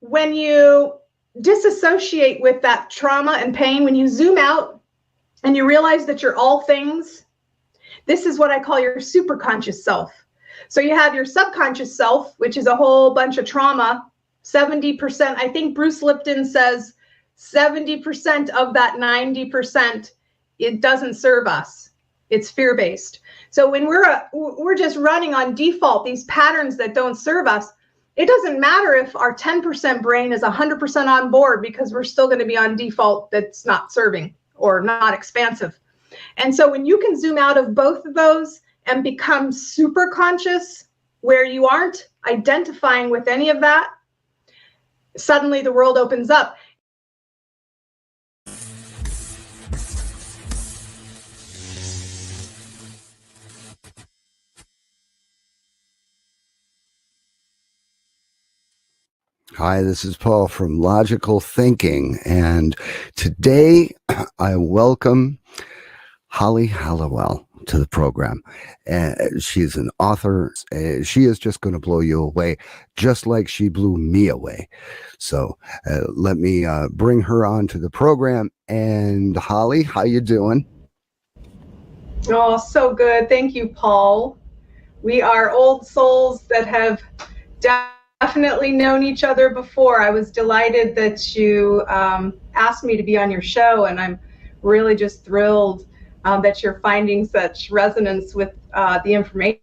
when you disassociate with that trauma and pain, when you zoom out and you realize that you're all things, this is what I call your superconscious self. So you have your subconscious self, which is a whole bunch of trauma. 70%, I think Bruce Lipton says 70% of that 90%, it doesn't serve us. It's fear-based. So when we're just running on default, these patterns that don't serve us, it doesn't matter if our 10% brain is 100% on board, because we're still going to be on default that's not serving or not expansive. And so when you can zoom out of both of those and become super conscious, where you aren't identifying with any of that, suddenly the world opens up. Hi, this is Paul from Logical Thinking, and today I welcome Holly Hallowell to the program. She's an author. She is just going to blow you away, just like she blew me away. So let me bring her on to the program. And Holly, how you doing? Oh, so good. Thank you, Paul. We are old souls that have definitely known each other before. I was delighted that you asked me to be on your show, and I'm really just thrilled that you're finding such resonance with the information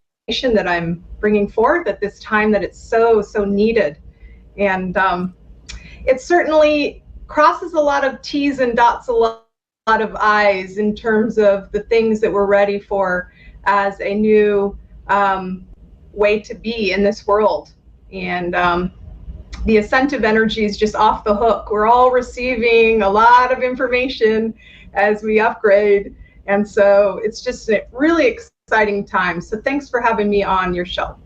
that I'm bringing forth at this time that it's so needed. And it certainly crosses a lot of T's and dots a lot of I's in terms of the things that we're ready for as a new way to be in this world. And the ascensive energy is just off the hook. We're all receiving a lot of information as we upgrade. And so it's just a really exciting time. So thanks for having me on your show.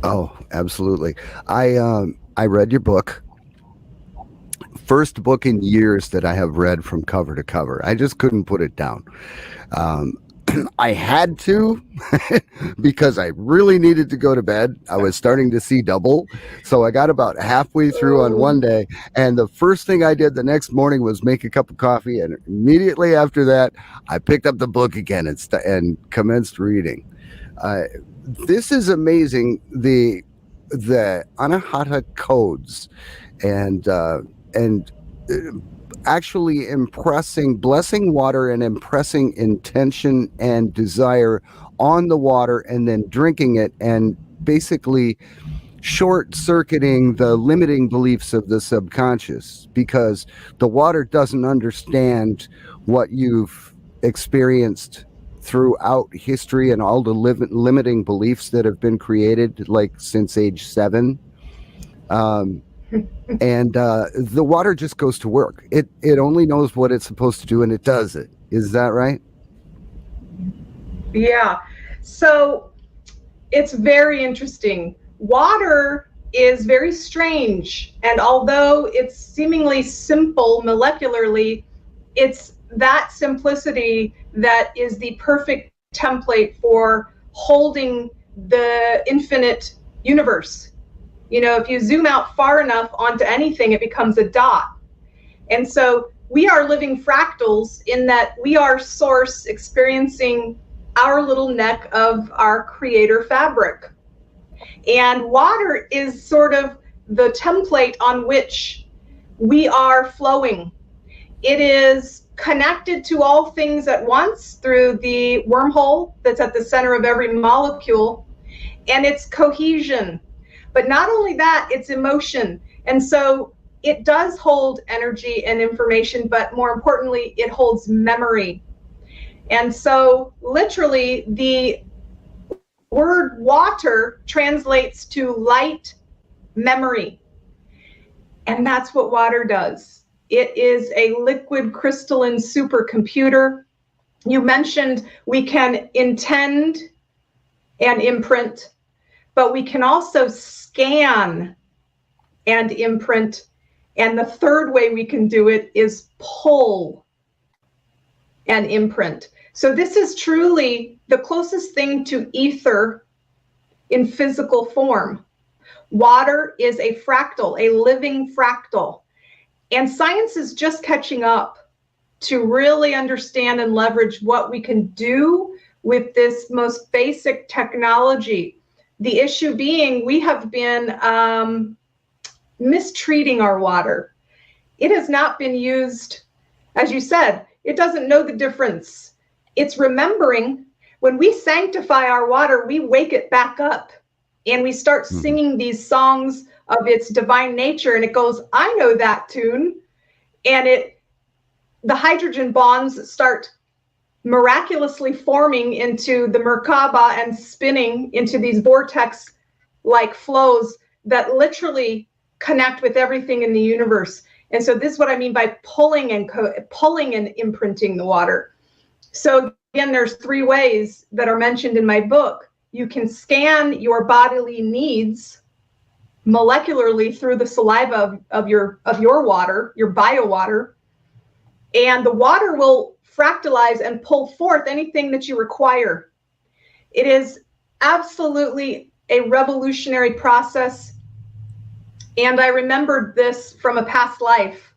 Oh, absolutely. I read your book. First book in years that I have read from cover to cover. I just couldn't put it down. I had to because I really needed to go to bed. I was starting to see double. So I got about halfway through on one day. And the first thing I did the next morning was make a cup of coffee. And immediately after that, I picked up the book again and commenced reading. This is amazing. The Anahata codes and actually blessing water and impressing intention and desire on the water, and then drinking it, and basically short-circuiting the limiting beliefs of the subconscious, because the water doesn't understand what you've experienced throughout history and all the limiting beliefs that have been created, like since age 7. And the water just goes to work. It only knows what it's supposed to do, and it does it. Is that right? Yeah. So it's very interesting. Water is very strange. And although it's seemingly simple molecularly, it's that simplicity that is the perfect template for holding the infinite universe. You know, if you zoom out far enough onto anything, it becomes a dot. And so we are living fractals in that we are source experiencing our little neck of our creator fabric. And water is sort of the template on which we are flowing. It is connected to all things at once through the wormhole that's at the center of every molecule, and it's cohesion. But not only that, it's emotion. And so it does hold energy and information, but more importantly, it holds memory. And so literally the word water translates to light memory. And that's what water does. It is a liquid crystalline supercomputer. You mentioned we can intend and imprint, but we can also scan and imprint. And the third way we can do it is pull and imprint. So this is truly the closest thing to ether in physical form. Water is a fractal, a living fractal. And science is just catching up to really understand and leverage what we can do with this most basic technology. The issue being, we have been mistreating our water. It has not been used, as you said, it doesn't know the difference. It's remembering. When we sanctify our water, we wake it back up and we start singing these songs of its divine nature, and it goes, I know that tune. And the hydrogen bonds start miraculously forming into the Merkaba and spinning into these vortex-like flows that literally connect with everything in the universe. And so this is what I mean by pulling and imprinting the water. So again, there's 3 ways that are mentioned in my book. You can scan your bodily needs molecularly through the saliva of your water, your bio water, and the water will fractalize and pull forth anything that you require. It is absolutely a revolutionary process. And I remembered this from a past life,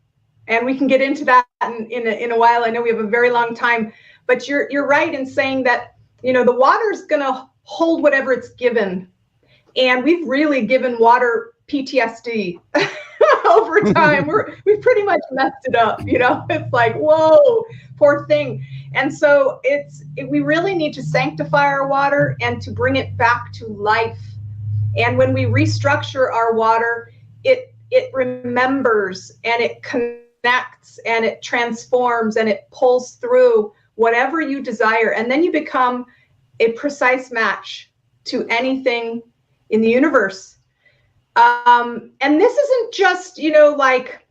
and we can get into that in a while. I know we have a very long time, but you're right in saying that, you know, the water is going to hold whatever it's given. And we've really given water PTSD over time. We've pretty much messed it up, you know. It's like, whoa, poor thing. And so we really need to sanctify our water and to bring it back to life. And when we restructure our water, it remembers and it connects and it transforms and it pulls through whatever you desire. And then you become a precise match to anything in the universe. And this isn't just, you know, like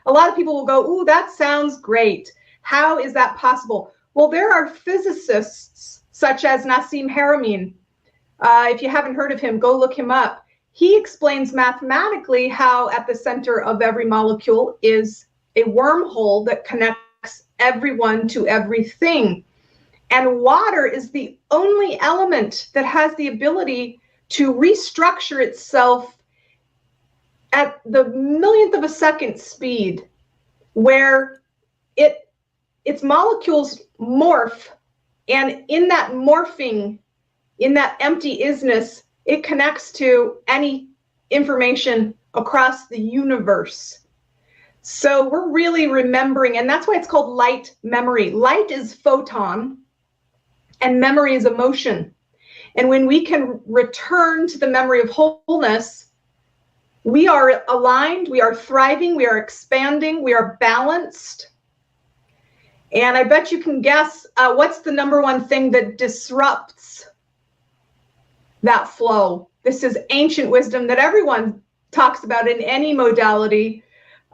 a lot of people will go, ooh, that sounds great. How is that possible? Well, there are physicists such as Nassim Haramein. If you haven't heard of him, go look him up. He explains mathematically how at the center of every molecule is a wormhole that connects everyone to everything. And water is the only element that has the ability to restructure itself at the millionth of a second speed, where its molecules morph, and in that morphing, in that empty isness, it connects to any information across the universe. So we're really remembering, and that's why it's called light memory. Light is photon, and memory is emotion. And when we can return to the memory of wholeness, we are aligned, we are thriving, we are expanding, we are balanced. And I bet you can guess what's the number one thing that disrupts that flow. This is ancient wisdom that everyone talks about in any modality.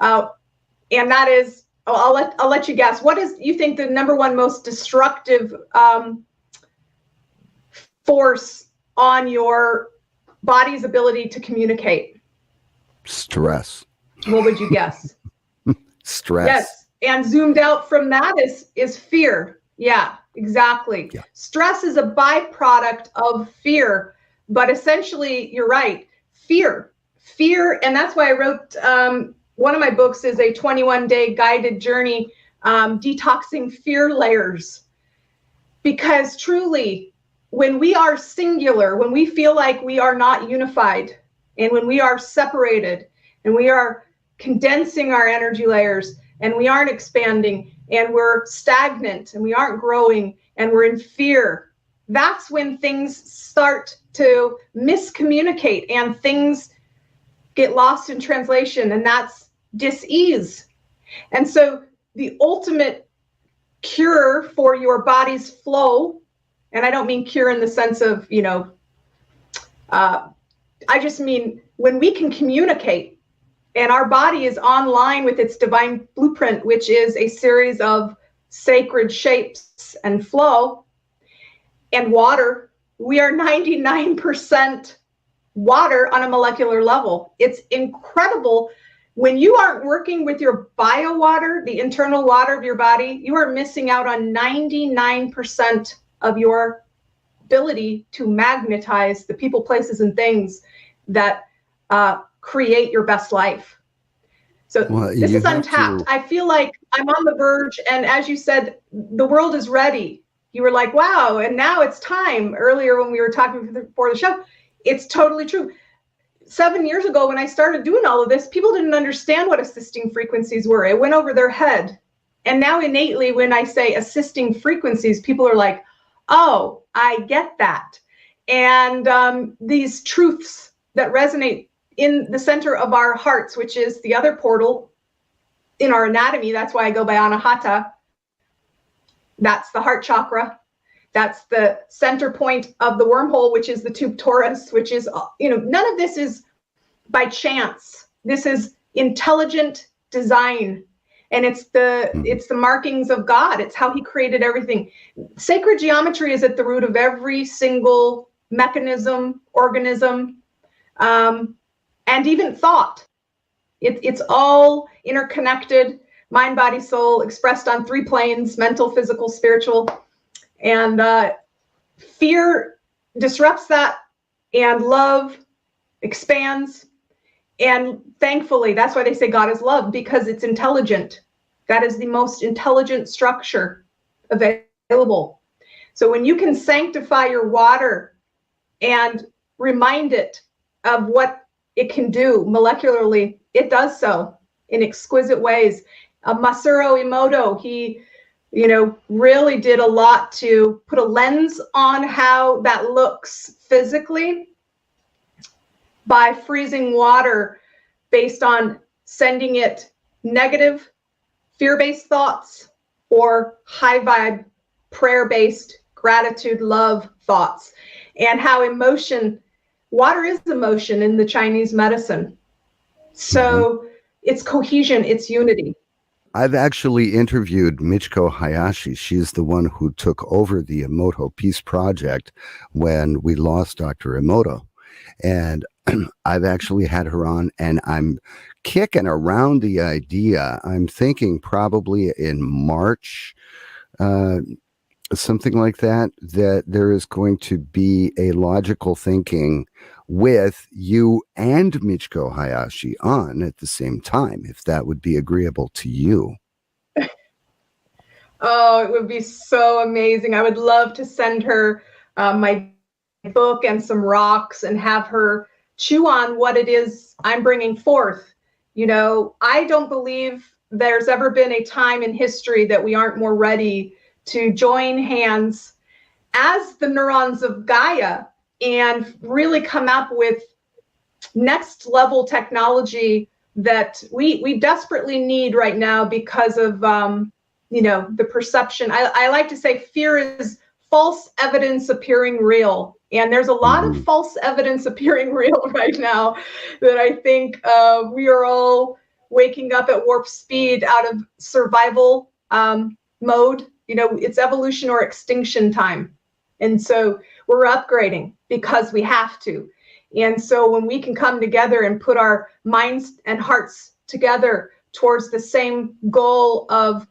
And that is, I'll let you guess. What is, you think, the number one most destructive force on your body's ability to communicate? Stress. What would you guess? Stress. Yes. And zoomed out from that is fear. Yeah, exactly. Yeah. Stress is a byproduct of fear. But essentially, you're right. Fear, and that's why I wrote one of my books is a 21-day guided journey, detoxing fear layers. Because truly, when we are singular, when we feel like we are not unified, and when we are separated, and we are condensing our energy layers, and we aren't expanding, and we're stagnant, and we aren't growing, and we're in fear, that's when things start to miscommunicate and things get lost in translation, and that's dis-ease. And so the ultimate cure for your body's flow, and I don't mean cure in the sense of, you know, I just mean when we can communicate and our body is online with its divine blueprint, which is a series of sacred shapes and flow and water. We are 99% water on a molecular level. It's incredible. When you aren't working with your bio water, the internal water of your body, you are missing out on 99% of your ability to magnetize the people, places, and things that create your best life. So this is untapped. I feel like I'm on the verge. And as you said, the world is ready. You were like, wow, and now it's time. Earlier when we were talking before the show, it's totally true. 7 years ago when I started doing all of this, people didn't understand what assisting frequencies were. It went over their head. And now innately, when I say assisting frequencies, people are like, oh, I get that. And these truths that resonate in the center of our hearts, which is the other portal in our anatomy. That's why I go by Anahata. That's the heart chakra. That's the center point of the wormhole, which is the tube torus, which is, none of this is by chance. This is intelligent design. And it's the markings of God. It's how he created everything. Sacred geometry is at the root of every single mechanism, organism, and even thought. It's all interconnected, mind, body, soul, expressed on 3 planes: mental, physical, spiritual. And fear disrupts that, and love expands. And thankfully, that's why they say God is love, because it's intelligent. That is the most intelligent structure available. So when you can sanctify your water and remind it of what it can do molecularly, it does so in exquisite ways. Masaru Emoto, he really did a lot to put a lens on how that looks physically by freezing water based on sending it negative fear-based thoughts or high vibe prayer-based gratitude, love thoughts, and how water is emotion in the Chinese medicine. So it's cohesion, it's unity. I've actually interviewed Michiko Hayashi. She's the one who took over the Emoto Peace Project when we lost Dr. Emoto. And I've actually had her on, and I'm kicking around the idea. I'm thinking probably in March, something like that there is going to be a logical thinking with you and Michiko Hayashi on at the same time, if that would be agreeable to you. Oh, it would be so amazing. I would love to send her my book and some rocks and have her chew on what it is I'm bringing forth. I don't believe there's ever been a time in history that we aren't more ready to join hands as the neurons of Gaia and really come up with next level technology that we desperately need right now because of the perception. I like to say fear is false evidence appearing real, and there's a lot of false evidence appearing real right now that I think we are all waking up at warp speed out of survival mode. It's evolution or extinction time. And so we're upgrading because we have to. And so when we can come together and put our minds and hearts together towards the same goal of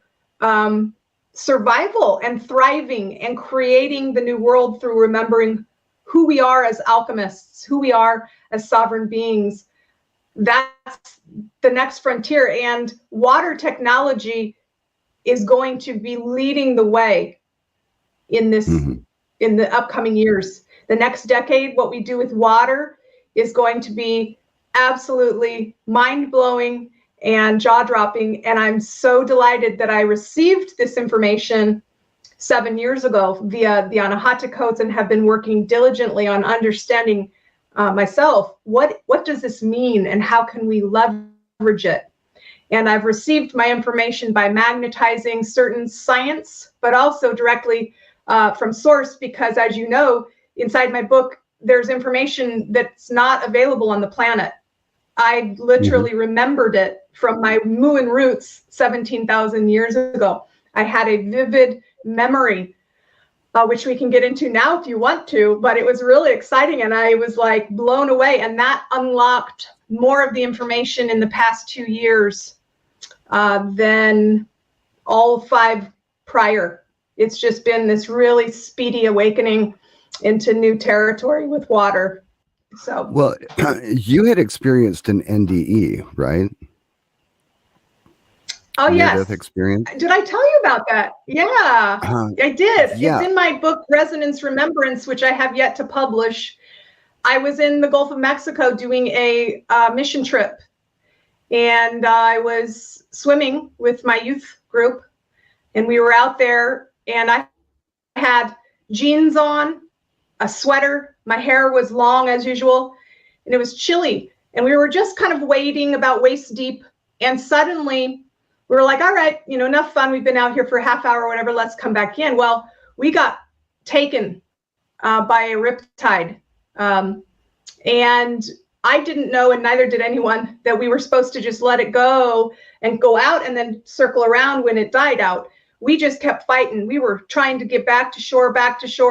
survival and thriving and creating the new world through remembering who we are as alchemists, who we are as sovereign beings, that's the next frontier. And water technology is going to be leading the way in this in the upcoming years. The next decade, what we do with water is going to be absolutely mind-blowing and jaw-dropping. And I'm so delighted that I received this information 7 years ago via the Anahata codes and have been working diligently on understanding myself. What does this mean and how can we leverage it? And I've received my information by magnetizing certain science, but also directly from source, because as you know, inside my book, there's information that's not available on the planet. I literally remembered it from my Muin roots 17,000 years ago. I had a vivid memory, which we can get into now if you want to, but it was really exciting and I was like blown away, and that unlocked more of the information in the past 2 years than all 5 prior. It's just been this really speedy awakening into new territory with water. So, well, you had experienced an NDE, right? oh Near-death yes. experience. Did I tell you about that? Yeah, I did. It's Yeah. in my book, Resonance Remembrance, which I have yet to publish. I was in the Gulf of Mexico doing a mission trip, and I was swimming with my youth group, and we were out there, and I had jeans on, a sweater, my hair was long as usual, and it was chilly, and we were just kind of wading about waist deep, and suddenly we were like, all right, enough fun, we've been out here for a half hour or whatever, let's come back in. Well, we got taken by a riptide, and I didn't know, and neither did anyone, that we were supposed to just let it go and go out and then circle around when it died out. We just kept fighting. We were trying to get back to shore,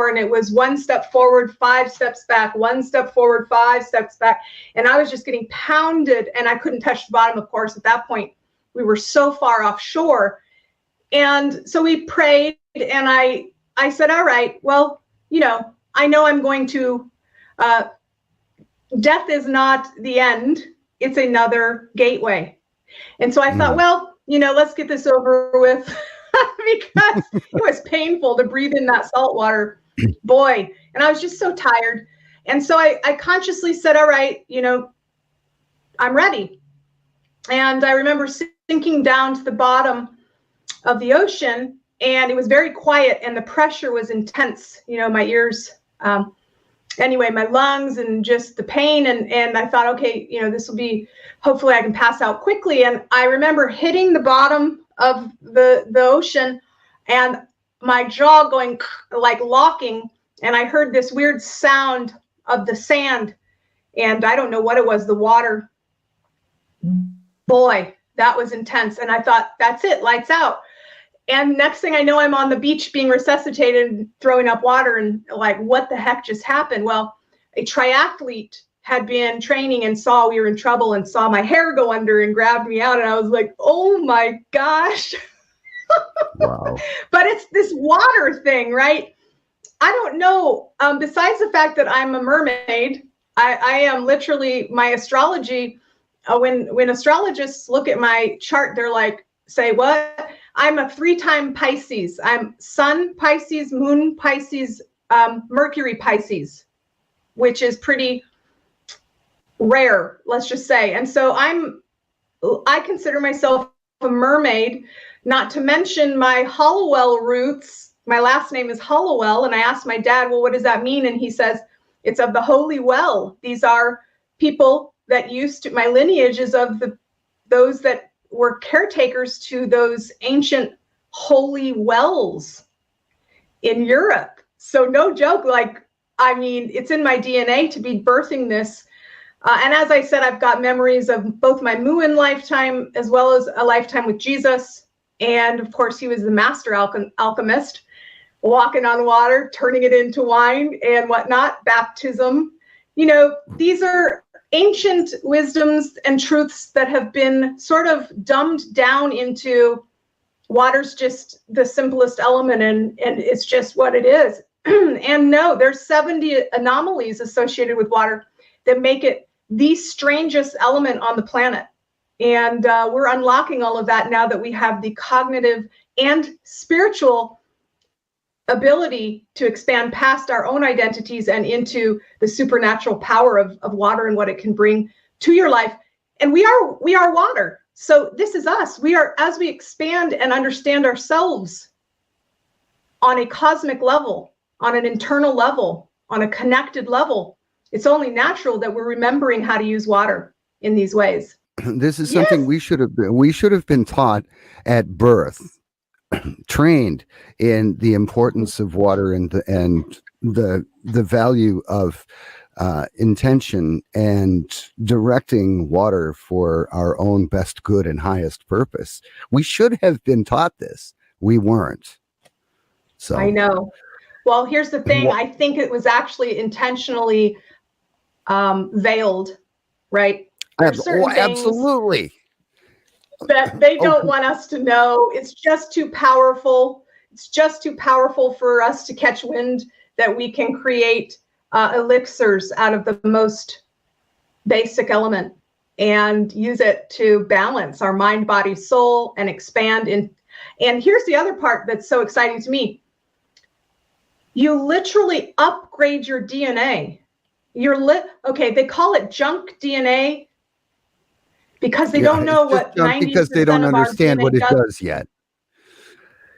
and it was 1 step forward, 5 steps back, 1 step forward, 5 steps back. And I was just getting pounded, and I couldn't touch the bottom, of course, at that point. We were so far offshore. And so we prayed, and I said, all right, well, I know I'm going to, death is not the end. It's another gateway. And so I thought, well, let's get this over with because it was painful to breathe in that salt water, boy. And I was just so tired. And so I consciously said, all right, I'm ready. And I remember sinking down to the bottom of the ocean, and it was very quiet, and the pressure was intense, my ears, anyway, my lungs, and just the pain. And I thought, okay, this will be, hopefully I can pass out quickly. And I remember hitting the bottom of the ocean, and my jaw going like locking, and I heard this weird sound of the sand, and I don't know what it was, the water. Boy, that was intense. And I thought, that's it, lights out. And next thing I know, I'm on the beach being resuscitated and throwing up water, and like, what the heck just happened? Well, a triathlete had been training and saw we were in trouble and saw my hair go under and grabbed me out. And I was like, oh my gosh. Wow. But it's this water thing, right? I don't know. Besides the fact that I'm a mermaid, I am literally, my astrology, when astrologists look at my chart, they're like, say what? I'm a 3-time Pisces. I'm Sun Pisces, Moon Pisces, Mercury Pisces, which is pretty rare, let's just say. And so I consider myself a mermaid, not to mention my Hallowell roots. My last name is Hallowell, and I asked my dad, well, what does that mean? And he says, it's of the holy well. These are people that used to, my lineage is of those that were caretakers to those ancient holy wells in Europe. So no joke, it's in my DNA to be birthing this. And as I said, I've got memories of both my Muin lifetime as well as a lifetime with Jesus. And of course, he was the master alchemist, walking on water, turning it into wine and whatnot, baptism. These are ancient wisdoms and truths that have been sort of dumbed down into water's just the simplest element, and it's just what it is. And no, there's 70 anomalies associated with water that make it the strangest element on the planet. And we're unlocking all of that now that we have the cognitive and spiritual ability to expand past our own identities and into the supernatural power of water and what it can bring to your life. And we are water. So this is us. We are, as we expand and understand ourselves on a cosmic level, on an internal level, on a connected level, it's only natural that we're remembering how to use water in these ways. This is something we should have been taught at birth, trained in the importance of water and the value of intention and directing water for our own best good and highest purpose. We should have been taught this. We weren't. So I know. Well, here's the thing. I think it was actually intentionally veiled, right? Absolutely. That they don't want us to know. It's just too powerful. It's just too powerful for us to catch wind that we can create elixirs out of the most basic element and use it to balance our mind, body, soul, and expand in. And here's the other part that's so exciting to me. You literally upgrade your DNA. Okay, they call it junk DNA because they don't know what 90% because they don't understand what it does yet.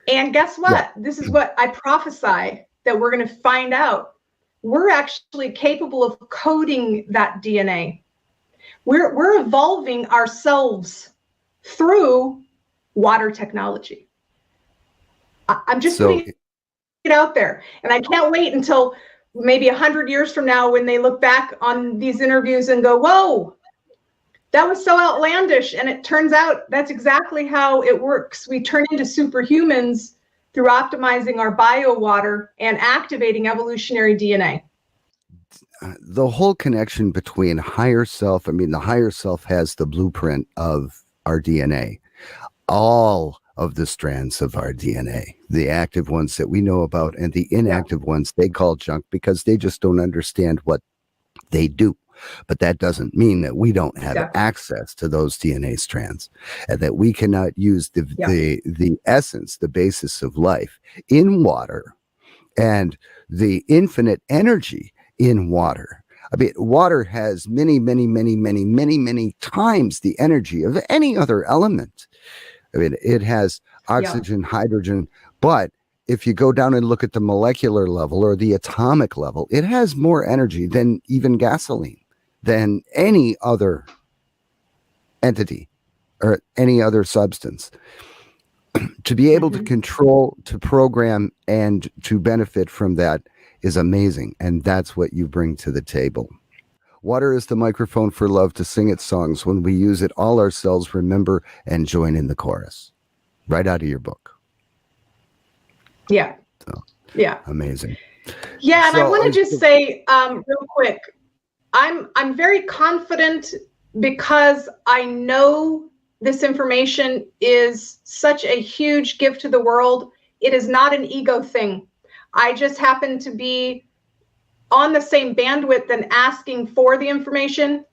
And guess what? This is what I prophesy that we're going to find out. We're actually capable of coding that DNA. We're evolving ourselves through water technology. I'm just putting it out there, and I can't wait until maybe 100 years from now when they look back on these interviews and go, whoa, that was so outlandish. And it turns out that's exactly how it works. We turn into superhumans through optimizing our biowater and activating evolutionary DNA. The whole connection between higher self, the higher self has the blueprint of our DNA. All of the strands of our DNA, the active ones that we know about and the inactive ones, they call junk because they just don't understand what they do. But that doesn't mean that we don't have access to those DNA strands, and that we cannot use the essence, the basis of life in water, and the infinite energy in water. Water has many times the energy of any other element. It has oxygen, hydrogen, but if you go down and look at the molecular level or the atomic level, it has more energy than even gasoline, than any other entity or any other substance. To be able to control, to program, and to benefit from that is amazing. And that's what you bring to the table. Water is the microphone for love to sing its songs. When we use it, all ourselves remember and join in the chorus. Right out of your book. Yeah. So, yeah. Amazing. Yeah, and I want to just say real quick, I'm very confident because I know this information is such a huge gift to the world. It is not an ego thing. I just happen to be on the same bandwidth and asking for the information.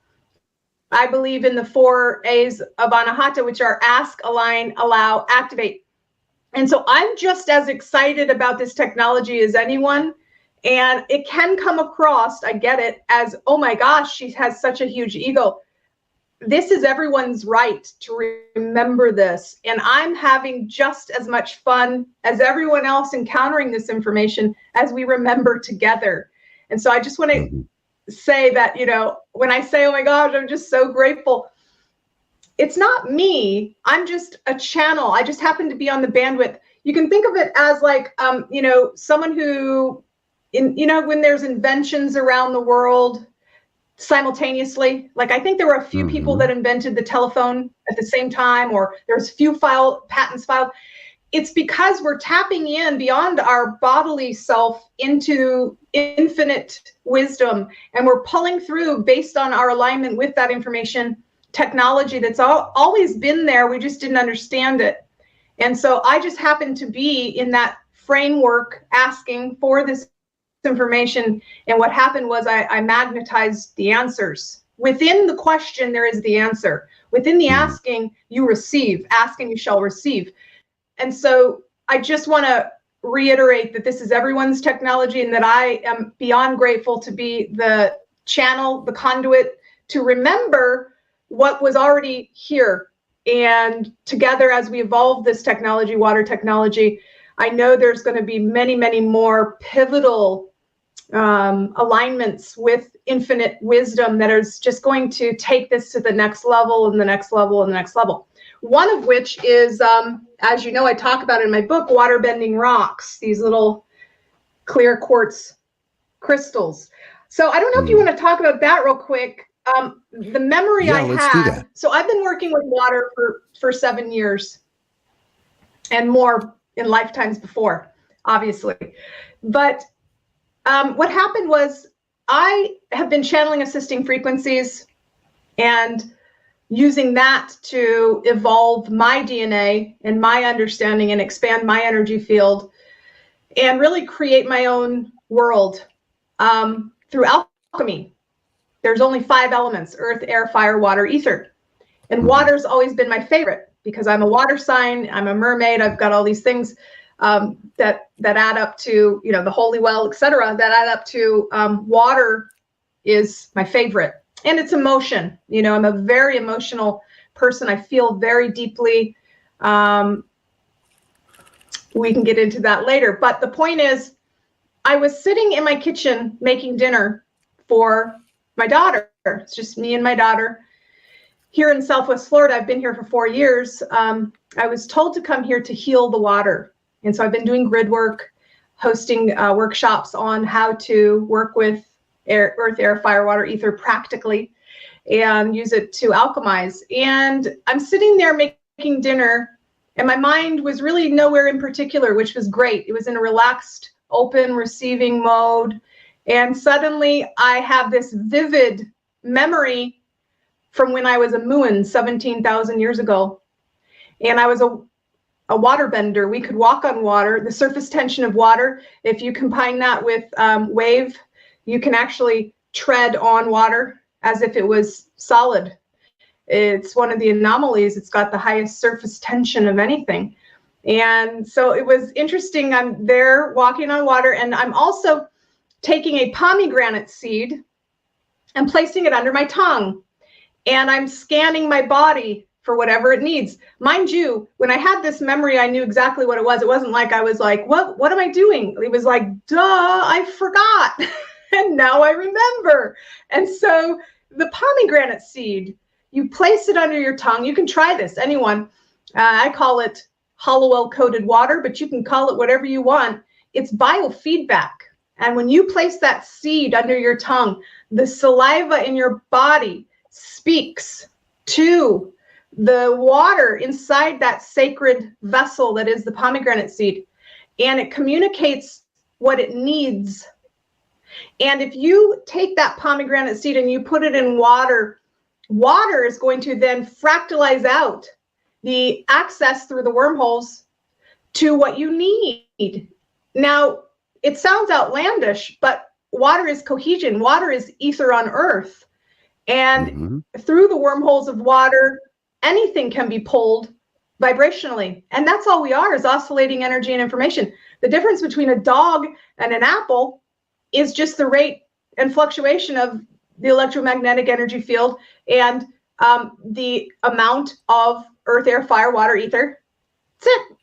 I believe in the 4 A's of Anahata, which are ask, align, allow, activate. And so I'm just as excited about this technology as anyone. And it can come across, I get it, as, oh my gosh, she has such a huge ego. This is everyone's right to remember this. And I'm having just as much fun as everyone else encountering this information as we remember together. And so I just want to say that, when I say, oh my gosh, I'm just so grateful, it's not me. I'm just a channel. I just happen to be on the bandwidth. You can think of it as like, someone who, when there's inventions around the world simultaneously, like I think there were a few people that invented the telephone at the same time, or there's few patents filed. It's because we're tapping in beyond our bodily self into infinite wisdom, and we're pulling through based on our alignment with that information technology that's always been there. We just didn't understand it. And so I just happened to be in that framework asking for this information. And what happened was I magnetized the answers. Within the question, there is the answer. Within the asking, you receive. Ask and you shall receive. And so I just want to reiterate that this is everyone's technology, and that I am beyond grateful to be the channel, the conduit, to remember what was already here. And together, as we evolve this technology, water technology, I know there's going to be many, many more pivotal alignments with infinite wisdom that is just going to take this to the next level and the next level and the next level. One of which is, as you know, I talk about in my book, waterbending rocks, these little clear quartz crystals. So I don't know if you want to talk about that real quick. The memory I had, so I've been working with water for 7 years and more in lifetimes before, obviously. But what happened was I have been channeling assisting frequencies and using that to evolve my DNA and my understanding and expand my energy field and really create my own world. through alchemy. There's only 5 elements: earth, air, fire, water, ether. And water's always been my favorite because I'm a water sign, I'm a mermaid, I've got all these things that add up to, you know, the holy well, etc., that add up to water is my favorite. And it's emotion. You know, I'm a very emotional person. I feel very deeply. We can get into that later. But the point is, I was sitting in my kitchen making dinner for my daughter. It's just me and my daughter here in Southwest Florida. I've been here for 4 years. I was told to come here to heal the water. And so I've been doing grid work, hosting workshops on how to work with earth, air, fire, water, ether practically and use it to alchemize. And I'm sitting there making dinner, and my mind was really nowhere in particular, which was great. It was in a relaxed, open, receiving mode. And suddenly I have this vivid memory from when I was a Muin 17,000 years ago. And I was a waterbender. We could walk on water. The surface tension of water, if you combine that with wave, you can actually tread on water as if it was solid. It's one of the anomalies. It's got the highest surface tension of anything. And so it was interesting. I'm there walking on water, and I'm also taking a pomegranate seed and placing it under my tongue. And I'm scanning my body for whatever it needs. Mind you, when I had this memory, I knew exactly what it was. It wasn't like I was like, what am I doing? It was like, duh, I forgot. And now I remember. And so the pomegranate seed, you place it under your tongue. You can try this, anyone. I call it Hallowell coated water, but you can call it whatever you want. It's biofeedback. And when you place that seed under your tongue, the saliva in your body speaks to the water inside that sacred vessel that is the pomegranate seed, and it communicates what it needs. And if you take that pomegranate seed and you put it in water, water is going to then fractalize out the access through the wormholes to what you need. Now, it sounds outlandish, but water is cohesion. Water is ether on earth. And through the wormholes of water, anything can be pulled vibrationally. And that's all we are, is oscillating energy and information. The difference between a dog and an apple is just the rate and fluctuation of the electromagnetic energy field and the amount of earth, air, fire, water, ether. That's it.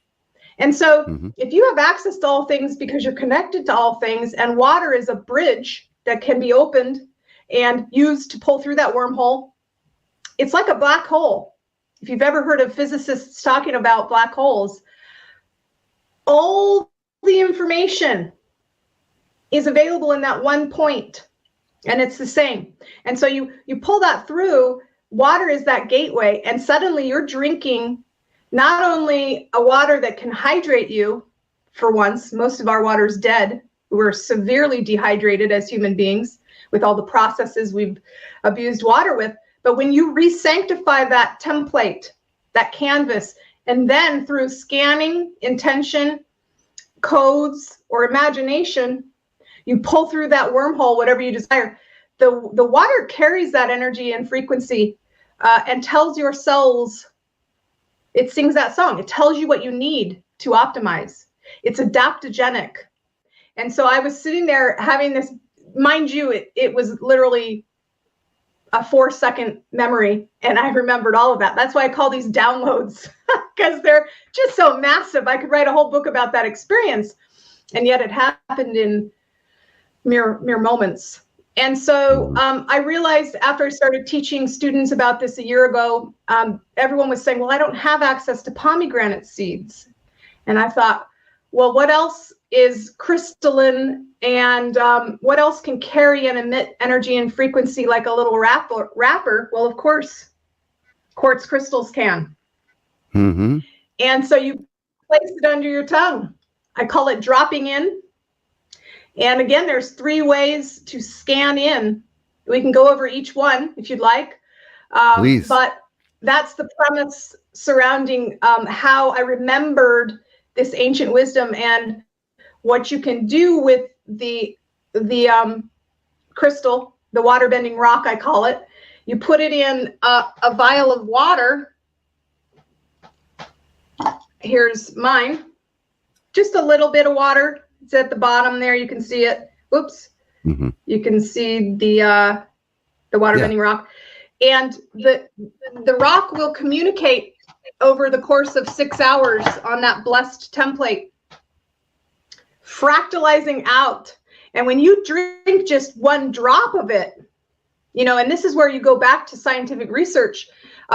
And so if you have access to all things because you're connected to all things, and water is a bridge that can be opened and used to pull through that wormhole, it's like a black hole. If you've ever heard of physicists talking about black holes, all the information is available in that one point, and it's the same. And so you pull that through. Water is that gateway, and suddenly you're drinking not only a water that can hydrate you. For once, most of our water is dead. We're severely dehydrated as human beings with all the processes we've abused water with. But when you re-sanctify that template, that canvas, and then through scanning, intention, codes, or imagination, you pull through that wormhole, whatever you desire, the water carries that energy and frequency and tells your cells, it sings that song. It tells you what you need to optimize. It's adaptogenic. And so I was sitting there having this, mind you, it was literally a 4-second memory, and I remembered all of that. That's why I call these downloads, because they're just so massive. I could write a whole book about that experience, and yet it happened in mere moments. And so I realized after I started teaching students about this a year ago, everyone was saying, well, I don't have access to pomegranate seeds. And I thought, well, what else is crystalline, and what else can carry and emit energy and frequency like a little wrapper? Well, of course, quartz crystals can. And so you place it under your tongue. I call it dropping in. And again, there's 3 ways to scan in. We can go over each one if you'd like. Please. But that's the premise surrounding how I remembered this ancient wisdom and what you can do with the crystal, the waterbending rock, I call it. You put it in a vial of water. Here's mine. Just a little bit of water. It's at the bottom there. You can see it. Whoops. Mm-hmm. You can see the waterbending rock. And the rock will communicate over the course of 6 hours on that blessed template, fractalizing out. And when you drink just one drop of it, you know, and this is where you go back to scientific research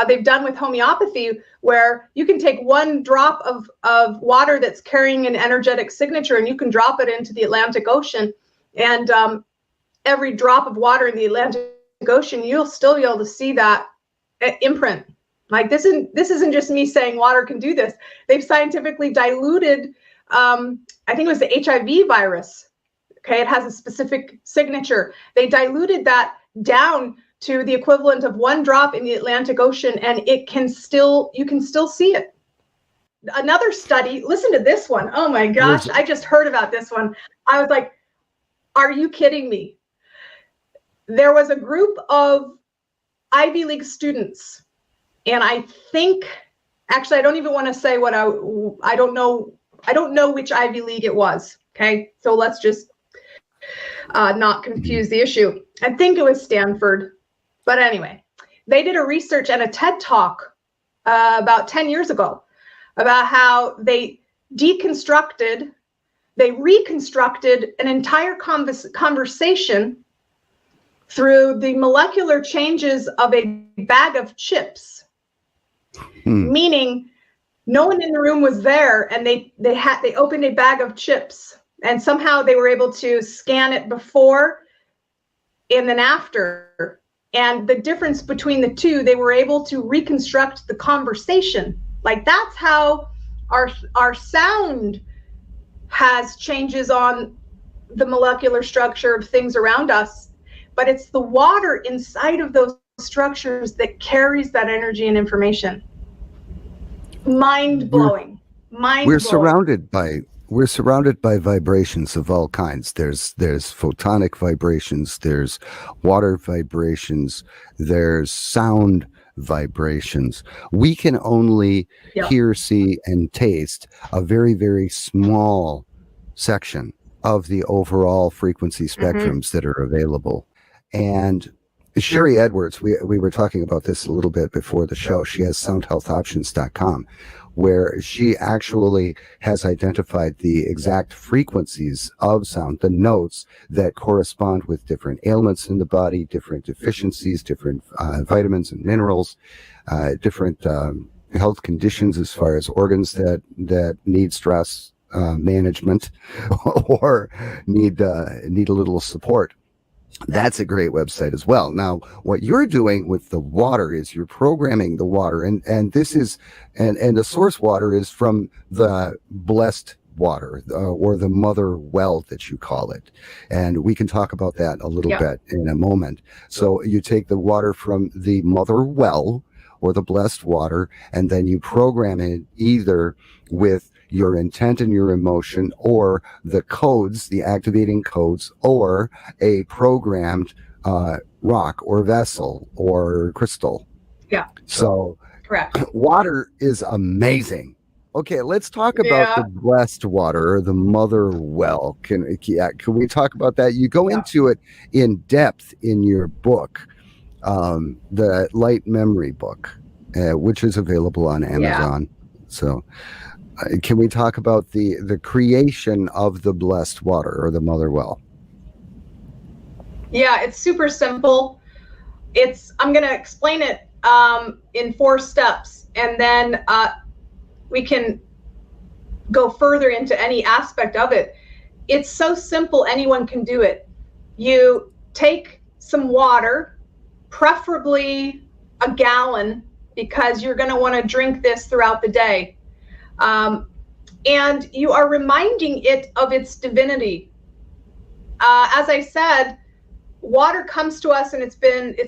they've done with homeopathy, where you can take one drop of water that's carrying an energetic signature and you can drop it into the Atlantic Ocean. And every drop of water in the Atlantic Ocean, you'll still be able to see that imprint. Like this isn't just me saying water can do this. They've scientifically diluted, I think it was the HIV virus. Okay, it has a specific signature. They diluted that down to the equivalent of one drop in the Atlantic Ocean, and you can still see it. Another study, listen to this one. Oh my gosh, I just heard about this one. I was like, are you kidding me? There was a group of Ivy League students, and I think, actually, I don't even want to say what I don't know which Ivy League it was. Okay, so let's just not confuse the issue. I think it was Stanford. But anyway, they did a research and a TED Talk about 10 years ago about how they reconstructed an entire conversation through the molecular changes of a bag of chips. Meaning no one in the room was there, and they opened a bag of chips, and somehow they were able to scan it before and then after. And the difference between the two, they were able to reconstruct the conversation. Like that's how our sound has changes on the molecular structure of things around us. But it's the water inside of those structures that carries that energy and information. Mind blowing. We're surrounded by vibrations of all kinds. There's photonic vibrations, there's water vibrations, there's sound vibrations. We can only hear, see, and taste a very, very small section of the overall frequency spectrums that are available. And Sherry Edwards, we were talking about this a little bit before the show. She has soundhealthoptions.com, where she actually has identified the exact frequencies of sound, the notes that correspond with different ailments in the body, different deficiencies, different vitamins and minerals, different health conditions as far as organs that need stress management or need a little support. That's a great website as well. Now, what you're doing with the water is you're programming the water, and this is, and the source water is from the blessed water, or the mother well that you call it. And we can talk about that a little bit in a moment. So you take the water from the mother well, or the blessed water, and then you program it either with your intent and your emotion, or the codes, the activating codes, or a programmed rock or vessel or crystal. Yeah. So correct. Water is amazing. Okay, let's talk about the blessed water, or the mother well. Can we talk about that? You go into it in depth in your book, the Light Memory book, which is available on Amazon. So can we talk about the creation of the blessed water, or the mother well? Yeah, it's super simple. I'm going to explain it in 4 steps, and then we can go further into any aspect of it. It's so simple, anyone can do it. You take some water, preferably a gallon, because you're going to want to drink this throughout the day. And you are reminding it of its divinity. As I said, water comes to us and it's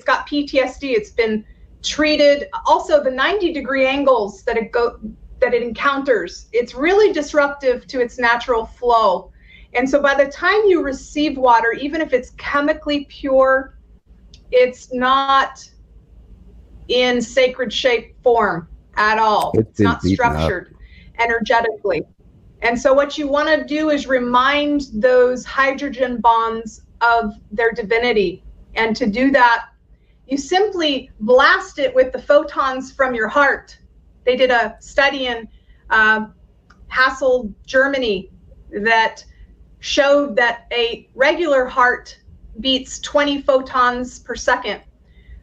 got PTSD. It's been treated. Also, the 90-degree angles that it encounters, it's really disruptive to its natural flow. And so by the time you receive water, even if it's chemically pure, it's not in sacred shape form at all. It's not structured energetically. And so what you want to do is remind those hydrogen bonds of their divinity. And to do that, you simply blast it with the photons from your heart. They did a study in Hassel, Germany, that showed that a regular heart beats 20 photons per second,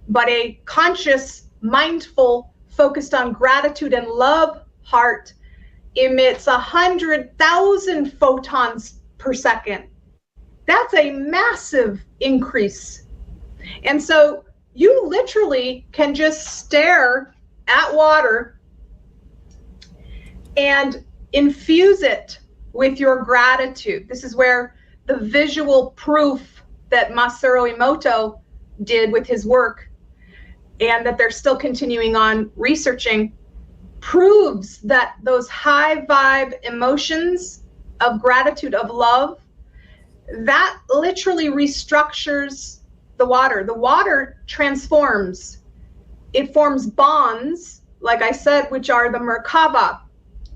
but a conscious, mindful, focused on gratitude and love heart emits 100,000 photons per second. That's a massive increase. And so you literally can just stare at water and infuse it with your gratitude. This is where the visual proof that Masaru Emoto did with his work, and that they're still continuing on researching, proves that those high vibe emotions of gratitude, of love, that literally restructures the water. The water transforms. It forms bonds, like I said, which are the Merkaba.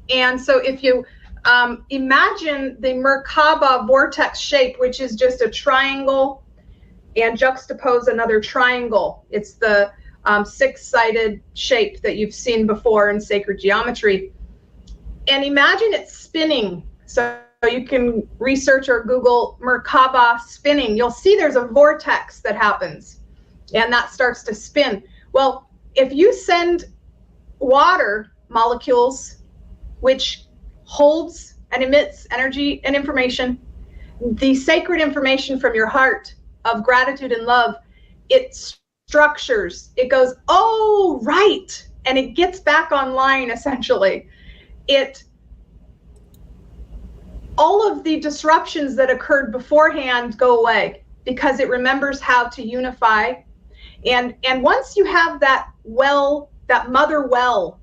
And so if you imagine the Merkaba vortex shape, which is just a triangle, and juxtapose another triangle. It's the six-sided shape that you've seen before in sacred geometry. And imagine it spinning. So you can research or Google Merkaba spinning. You'll see there's a vortex that happens, and that starts to spin. Well, if you send water molecules, which holds and emits energy and information, the sacred information from your heart of gratitude and love, it structures, it goes, oh, right, and it gets back online, essentially. All of the disruptions that occurred beforehand go away because it remembers how to unify. And once you have that well, that mother well,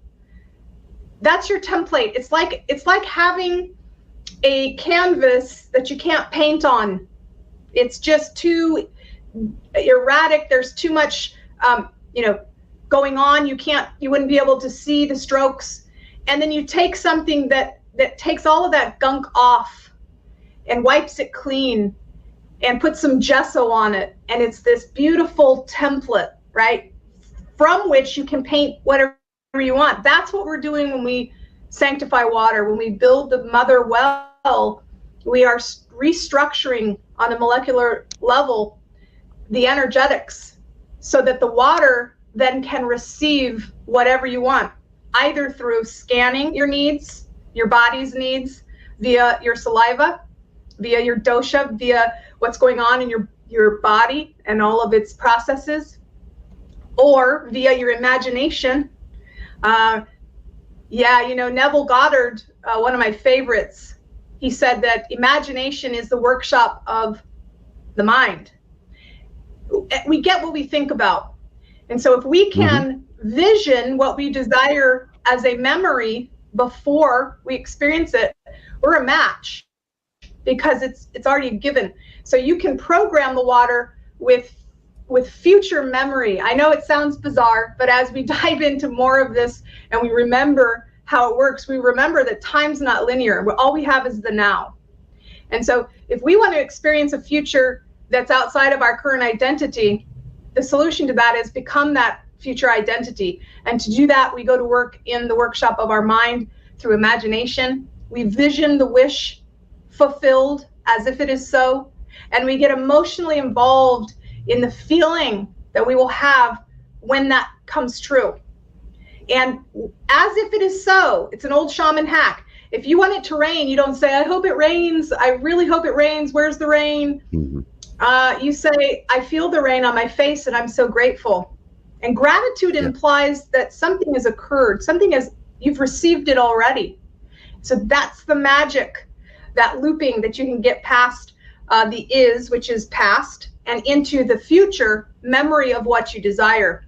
that's your template. It's like having a canvas that you can't paint on. It's just too erratic. There's too much, going on. You wouldn't be able to see the strokes. And then you take something that takes all of that gunk off and wipes it clean and puts some gesso on it. And it's this beautiful template, right? From which you can paint whatever you want. That's what we're doing when we sanctify water. When we build the mother well, we are restructuring on a molecular level the energetics so that the water then can receive whatever you want, either through scanning your needs, your body's needs, via your saliva, via your dosha, via what's going on in your body and all of its processes, or via your imagination. Neville Goddard, one of my favorites, he said that imagination is the workshop of the mind. We get what we think about. And so if we can vision what we desire as a memory before we experience it, we're a match because it's already given. So you can program the water with future memory. I know it sounds bizarre, but as we dive into more of this and we remember how it works, we remember that time's not linear. All we have is the now. And so if we want to experience a future that's outside of our current identity, the solution to that is become that future identity. And to do that, we go to work in the workshop of our mind through imagination. We vision the wish fulfilled as if it is so, and we get emotionally involved in the feeling that we will have when that comes true. And as if it is so, it's an old shaman hack. If you want it to rain, you don't say, I hope it rains. I really hope it rains. Where's the rain? You say, I feel the rain on my face and I'm so grateful. And gratitude implies that something has occurred, you've received it already. So that's the magic, that looping that you can get past the is, which is past, and into the future memory of what you desire.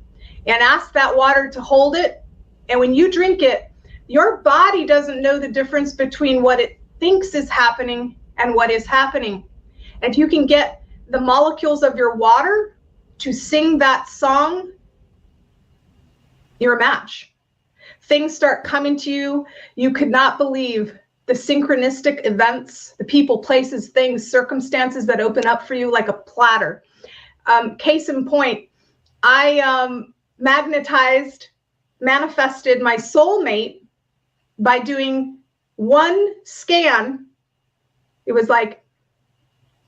And ask that water to hold it. And when you drink it, your body doesn't know the difference between what it thinks is happening and what is happening. And if you can get the molecules of your water to sing that song, you're a match. Things start coming to you. You could not believe the synchronistic events, the people, places, things, circumstances that open up for you like a platter. Case in point, I manifested my soulmate by doing one scan. It was like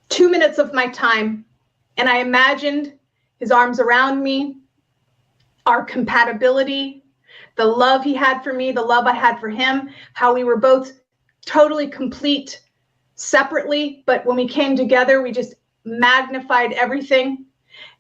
2 minutes of my time. And I imagined his arms around me, our compatibility, the love he had for me, the love I had for him, how we were both totally complete separately. But when we came together, we just magnified everything.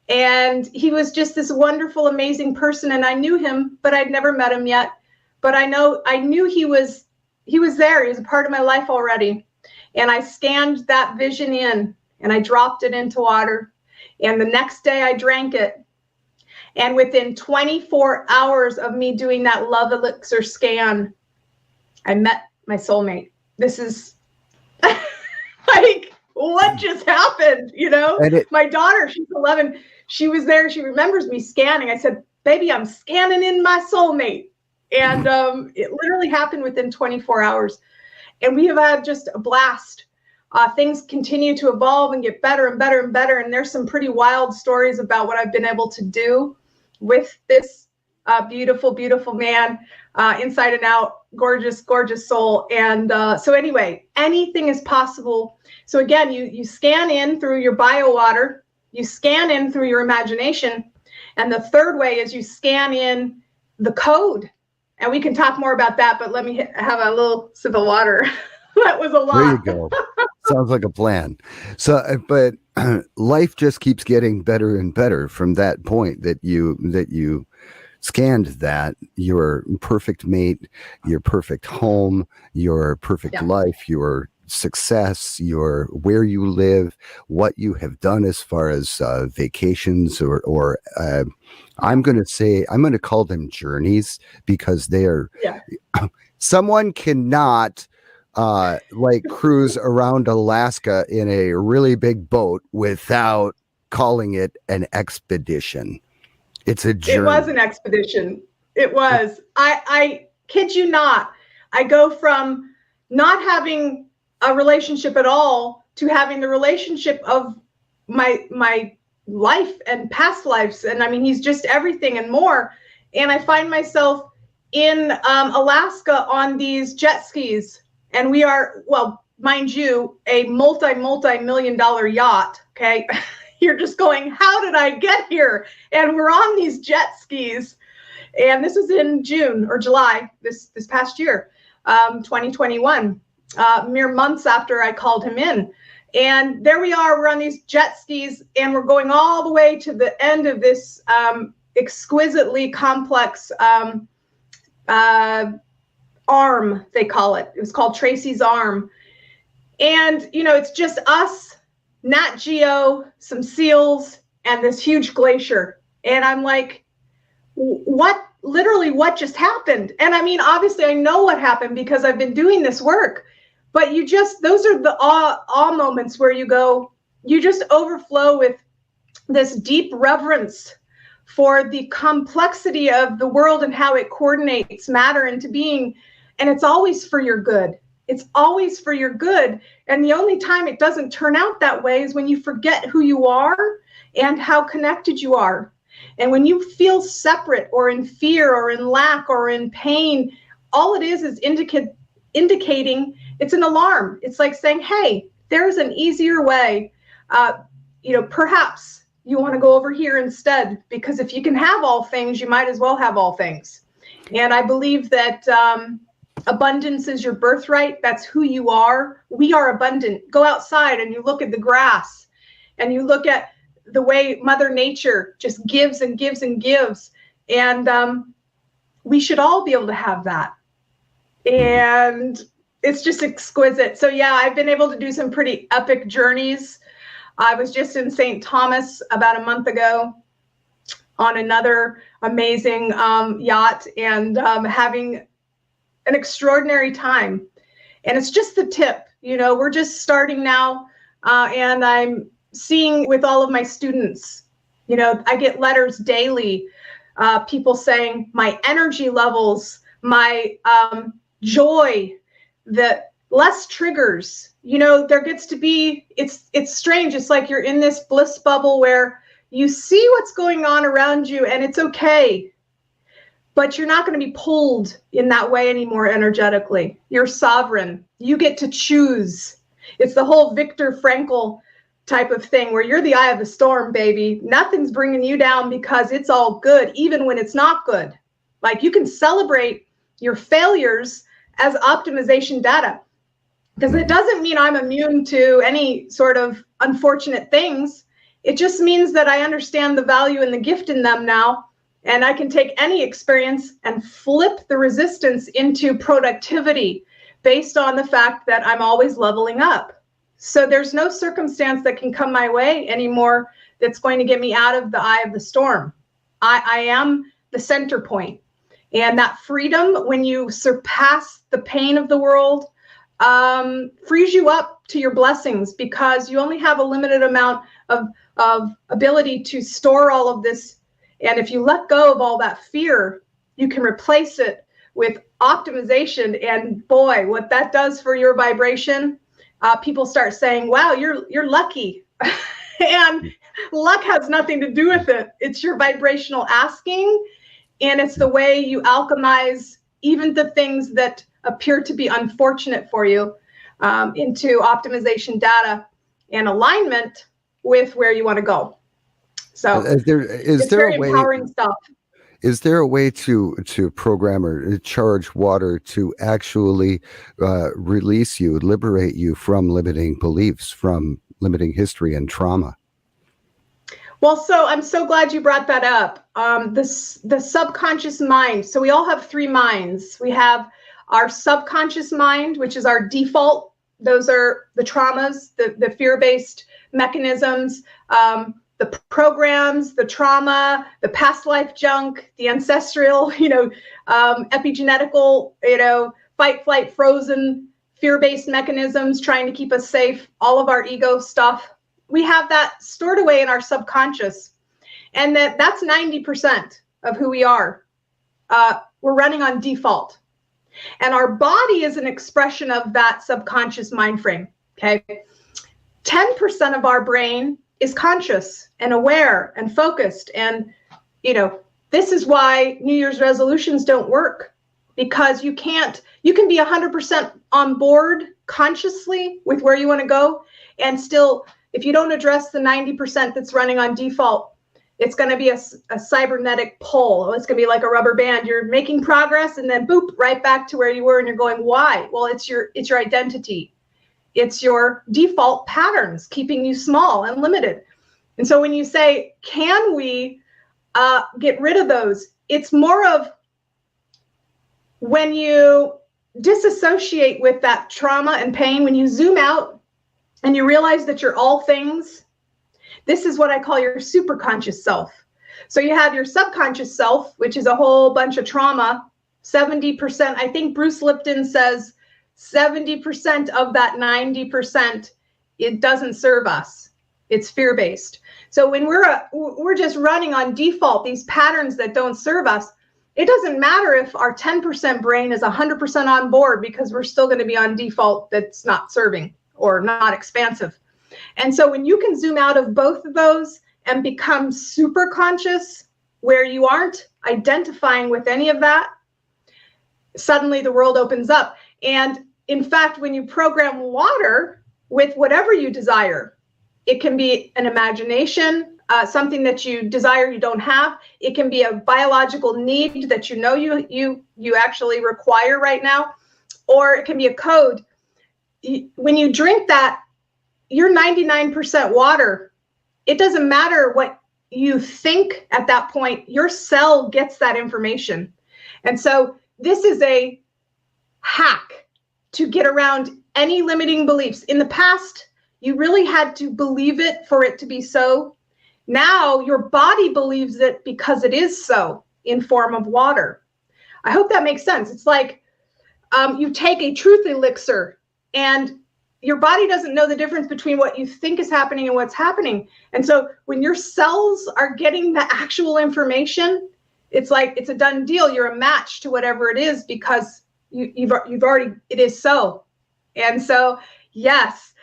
And he was just this wonderful, amazing person. And I knew him, but I'd never met him yet. But I knew he was there. He was a part of my life already. And I scanned that vision in and I dropped it into water. And the next day I drank it. And within 24 hours of me doing that love elixir scan, I met my soulmate. This is like, what just happened? You know, my daughter, she's 11. She was there. She remembers me scanning. I said, baby, I'm scanning in my soulmate. And it literally happened within 24 hours. And we have had just a blast. Things continue to evolve and get better and better and better. And there's some pretty wild stories about what I've been able to do with this beautiful, beautiful man, inside and out, gorgeous, gorgeous soul. And so anyway, anything is possible. So again, you scan in through your bio water, you scan in through your imagination. And the third way is you scan in the code. And we can talk more about that, but let me have a little sip of water. That was a lot. There you go. Sounds like a plan. So, but life just keeps getting better and better from that point that you scanned that your perfect mate, your perfect home, your perfect life, your success, your where you live, what you have done as far as vacations or I'm going to call them journeys because they are someone cannot like cruise around Alaska in a really big boat without calling it an expedition. It's a journey. It was an expedition. It was. I kid you not. I go from not having a relationship at all to having the relationship of my life and past lives. And I mean, he's just everything and more. And I find myself in Alaska on these jet skis. And we are, well, mind you, a multi-million-dollar yacht, okay? You're just going, how did I get here? And we're on these jet skis. And this was in June or July, this past year, 2021, mere months after I called him in. And there we are, we're on these jet skis, and we're going all the way to the end of this exquisitely complex arm, they call it. It was called Tracy's Arm. And, you know, it's just us, Nat Geo, some seals, and this huge glacier. And I'm like, what just happened? And I mean, obviously I know what happened because I've been doing this work, but those are the awe moments where you just overflow with this deep reverence for the complexity of the world and how it coordinates matter into being. And it's always for your good. It's always for your good. And the only time it doesn't turn out that way is when you forget who you are and how connected you are. And when you feel separate or in fear or in lack or in pain, all it is indicating it's an alarm. It's like saying, hey, there's an easier way. Perhaps you want to go over here instead, because if you can have all things, you might as well have all things. And I believe that abundance is your birthright. That's who you are. We are abundant. Go outside and you look at the grass and you look at the way Mother Nature just gives and gives and gives. And we should all be able to have that. And it's just exquisite. So yeah, I've been able to do some pretty epic journeys. I was just in St. Thomas about a month ago on another amazing yacht and having an extraordinary time. And it's just the tip. We're just starting now, and I'm seeing with all of my students, I get letters daily, people saying my energy levels, my joy, the less triggers. There gets to be, it's strange. It's like you're in this bliss bubble where you see what's going on around you and it's okay, but you're not going to be pulled in that way anymore energetically. You're sovereign. You get to choose. It's the whole Viktor Frankl type of thing where you're the eye of the storm, baby. Nothing's bringing you down because it's all good, even when it's not good. Like, you can celebrate your failures as optimization data, because it doesn't mean I'm immune to any sort of unfortunate things. It just means that I understand the value and the gift in them now, and I can take any experience and flip the resistance into productivity based on the fact that I'm always leveling up. So there's no circumstance that can come my way anymore that's going to get me out of the eye of the storm. I am the center point. And that freedom, when you surpass the pain of the world, frees you up to your blessings, because you only have a limited amount of ability to store all of this. And if you let go of all that fear, you can replace it with optimization. And boy, what that does for your vibration, people start saying, wow, you're lucky. And luck has nothing to do with it. It's your vibrational asking, and it's the way you alchemize even the things that appear to be unfortunate for you into optimization data and alignment with where you want to go. So it's very empowering stuff. Is there a way to program or charge water to actually release you, liberate you from limiting beliefs, from limiting history and trauma? Well, so I'm so glad you brought that up. The subconscious mind. So we all have three minds. We have our subconscious mind, which is our default. Those are the traumas, the fear-based mechanisms, the programs, the trauma, the past life junk, the ancestral, epigenetical, fight, flight, frozen, fear-based mechanisms trying to keep us safe, all of our ego stuff. We have that stored away in our subconscious. And that's 90% of who we are. We're running on default. And our body is an expression of that subconscious mind frame, okay? 10% of our brain is conscious and aware and focused. And, this is why New Year's resolutions don't work, because you can be 100% on board consciously with where you want to go. And still, if you don't address the 90% that's running on default, it's going to be a cybernetic pull. It's going to be like a rubber band. You're making progress and then boop, right back to where you were. And you're going, why? Well, it's your identity. It's your default patterns keeping you small and limited. And so when you say, can we get rid of those? It's more of when you disassociate with that trauma and pain, when you zoom out and you realize that you're all things. This is what I call your superconscious self. So you have your subconscious self, which is a whole bunch of trauma. 70%, I think Bruce Lipton says 70% of that 90%, it doesn't serve us. It's fear-based. So when we're just running on default, these patterns that don't serve us, it doesn't matter if our 10% brain is 100% on board, because we're still going to be on default that's not serving or not expansive. And so when you can zoom out of both of those and become super conscious, where you aren't identifying with any of that, suddenly the world opens up. And in fact, when you program water with whatever you desire, it can be an imagination, something that you desire you don't have. It can be a biological need that you actually require right now, or it can be a code. When you drink that, you're 99% water. It doesn't matter what you think at that point. Your cell gets that information. And so this is a hack to get around any limiting beliefs. In the past, you really had to believe it for it to be so. Now your body believes it because it is so, in form of water. I hope that makes sense. It's like you take a truth elixir and your body doesn't know the difference between what you think is happening and what's happening. And so when your cells are getting the actual information, it's like it's a done deal. You're a match to whatever it is because you've already, it is so. And so, yes,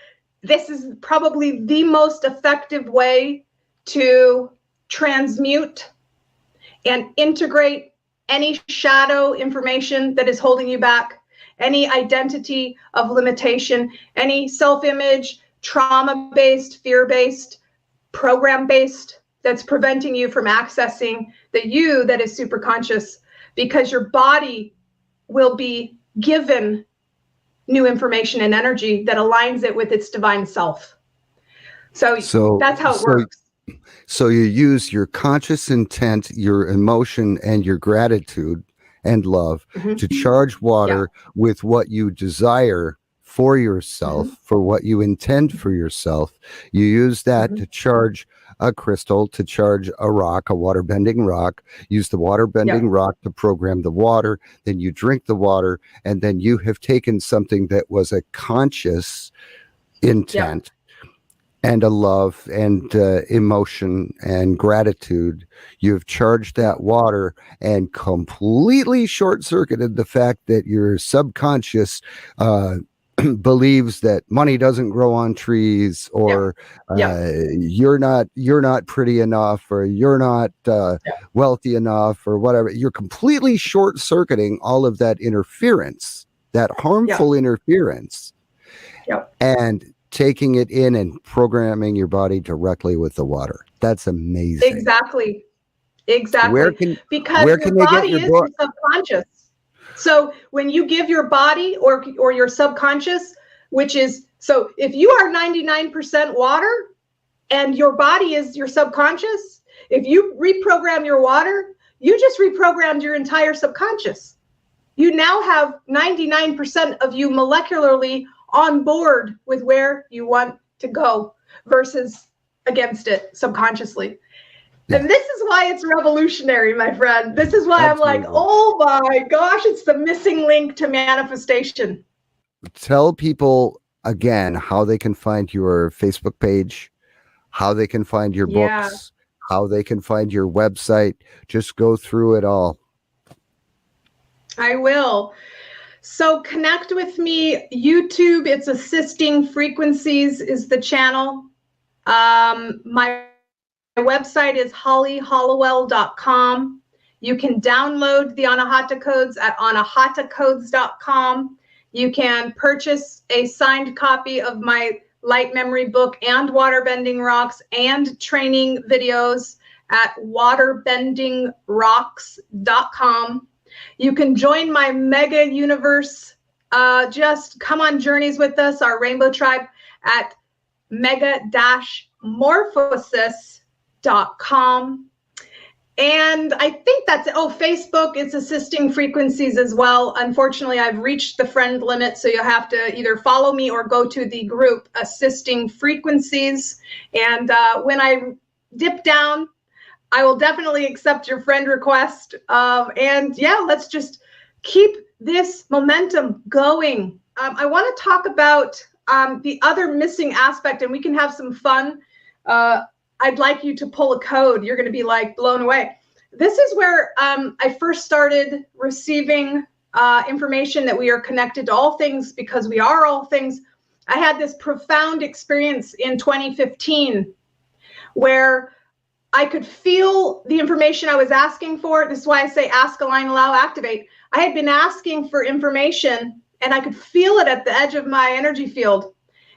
this is probably the most effective way to transmute and integrate any shadow information that is holding you back, any identity of limitation, any self-image, trauma-based, fear-based, program-based that's preventing you from accessing the you that is super conscious, because your body will be given new information and energy that aligns it with its divine self. So that's how it works. So you use your conscious intent, your emotion, and your gratitude and love to charge water with what you desire for yourself, for what you intend for yourself. You use that to charge a crystal, to charge a rock, a waterbending rock. Use the waterbending rock to program the water. Then you drink the water, and then you have taken something that was a conscious intent and a love and emotion and gratitude. You've charged that water and completely short-circuited the fact that your subconscious believes that money doesn't grow on trees, or you're not pretty enough, or you're not wealthy enough, or whatever. You're completely short-circuiting all of that interference, that harmful interference, and taking it in and programming your body directly with the water. That's amazing. Exactly. Because where your can body is your subconscious. So when you give your body or your subconscious, which is, so if you are 99% water and your body is your subconscious, if you reprogram your water, you just reprogrammed your entire subconscious. You now have 99% of you molecularly on board with where you want to go versus against it subconsciously. And this is why it's revolutionary, my friend. This is why I'm like, oh my gosh, it's the missing link to manifestation. Tell people again how they can find your Facebook page, how they can find your books, how they can find your website. Just go through it all. I will. So connect with me. YouTube, it's Assisting Frequencies is the channel. My website is hollyhallowell.com. You can download the Anahata codes at anahatacodes.com. You can purchase a signed copy of my light memory book and waterbending rocks and training videos at waterbendingrocks.com. You can join my mega universe. Just come on journeys with us, our rainbow tribe, at mega-morphosis.com. And I think that's it. Oh, Facebook, it's Assisting Frequencies as well. Unfortunately, I've reached the friend limit, so you'll have to either follow me or go to the group Assisting Frequencies. And when I dip down, I will definitely accept your friend request. And yeah, let's just keep this momentum going. I want to talk about the other missing aspect, and we can have some fun. I'd like you to pull a code. You're going to be like blown away. This is where I first started receiving information that we are connected to all things because we are all things. I had this profound experience in 2015 where I could feel the information I was asking for. This is why I say ask, align, allow, activate. I had been asking for information and I could feel it at the edge of my energy field.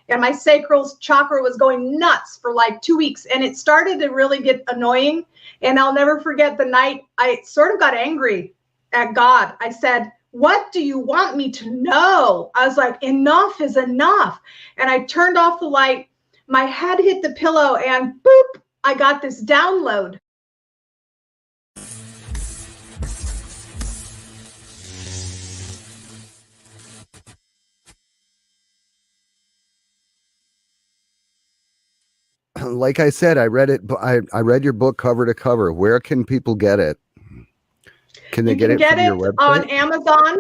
And my sacral chakra was going nuts for like 2 weeks. And it started to really get annoying. And I'll never forget the night I sort of got angry at God. I said, what do you want me to know? I was like, enough is enough. And I turned off the light. My head hit the pillow and boop, I got this download. Like I said, I read it. I read your book cover to cover. Where can people get it? Can they get it from your website? On Amazon.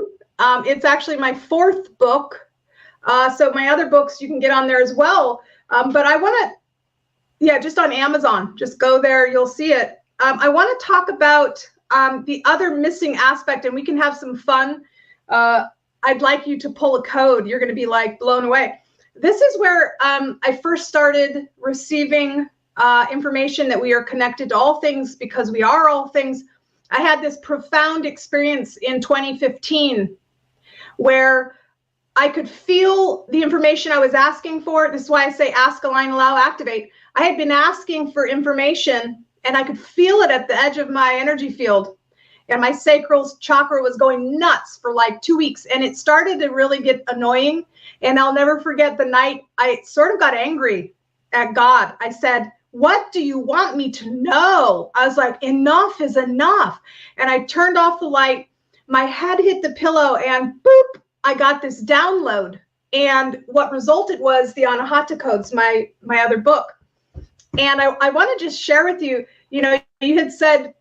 It's actually my fourth book. So my other books you can get on there as well. But I want to, just on Amazon, just go there, you'll see it. I want to talk about the other missing aspect, and we can have some fun. I'd like you to pull a code. You're going to be like blown away. This is where I first started receiving information that we are connected to all things because we are all things. I had this profound experience in 2015 where I could feel the information I was asking for. This is why I say ask, align, allow, activate. I had been asking for information and I could feel it at the edge of my energy field. And my sacral chakra was going nuts for like 2 weeks. And it started to really get annoying. And I'll never forget the night I sort of got angry at God. I said, what do you want me to know? I was like, enough is enough. And I turned off the light. My head hit the pillow and boop, I got this download. And what resulted was the Anahata codes, my other book. And I want to just share with you, you had said,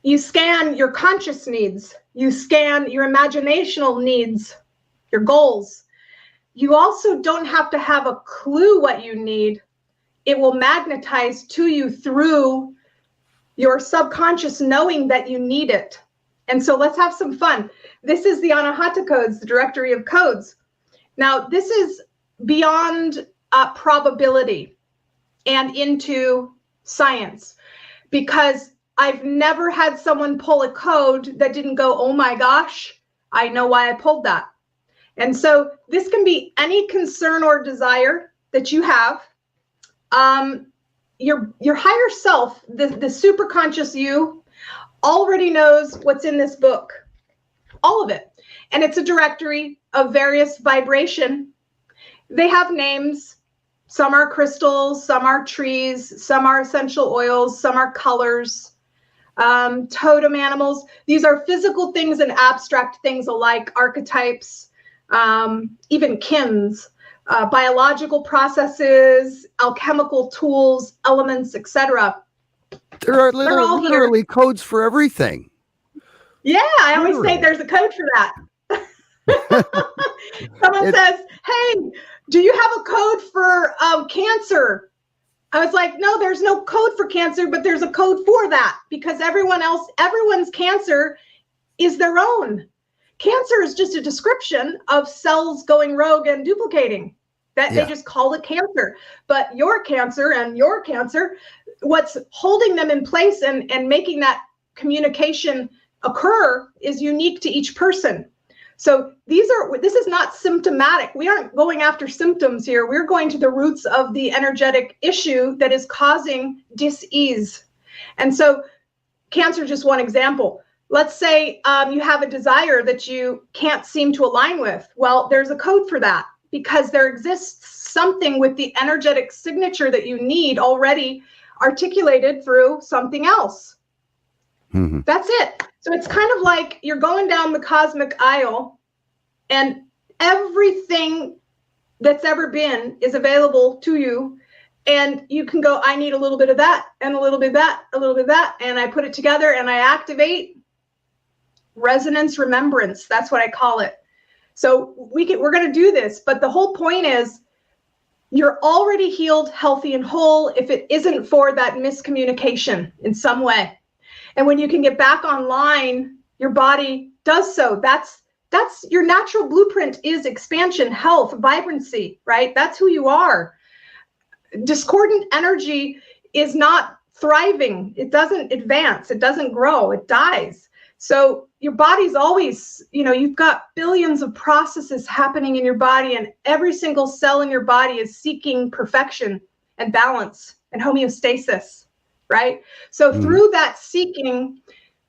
you scan your conscious needs, you scan your imaginational needs, your goals. You also don't have to have a clue what you need. It will magnetize to you through your subconscious knowing that you need it. And so let's have some fun. This is the Anahata codes, the directory of codes. Now, this is beyond probability and into science, because I've never had someone pull a code that didn't go, oh my gosh, I know why I pulled that. And so this can be any concern or desire that you have. Your higher self, the superconscious you, already knows what's in this book, all of it. And it's a directory of various vibration. They have names. Some are crystals, some are trees, some are essential oils, some are colors, totem animals. These are physical things and abstract things alike, archetypes, even kins, biological processes, alchemical tools, elements, etc. There are literally codes for everything. Yeah, I always say there's a code for that. Someone says, hey, do you have a code for cancer? I was like, no, there's no code for cancer, but there's a code for that, because everyone's cancer is their own. Cancer is just a description of cells going rogue and duplicating. They just call it cancer. But your cancer and your cancer, what's holding them in place and making that communication occur is unique to each person. So this is not symptomatic. We aren't going after symptoms here. We're going to the roots of the energetic issue that is causing dis-ease. And so cancer is just one example. Let's say you have a desire that you can't seem to align with. Well, there's a code for that, because there exists something with the energetic signature that you need already articulated through something else. Mm-hmm. That's it. So it's kind of like you're going down the cosmic aisle and everything that's ever been is available to you. And you can go, I need a little bit of that and a little bit of that, a little bit of that. And I put it together and I activate resonance remembrance. That's what I call it. So we're going to do this. But the whole point is you're already healed, healthy, and whole if it isn't for that miscommunication in some way. And when you can get back online, your body does so. That's your natural blueprint is expansion, health, vibrancy, right? That's who you are. Discordant energy is not thriving. It doesn't advance. It doesn't grow. It dies. So your body's always, you've got billions of processes happening in your body, and every single cell in your body is seeking perfection and balance and homeostasis. Right? So through that seeking,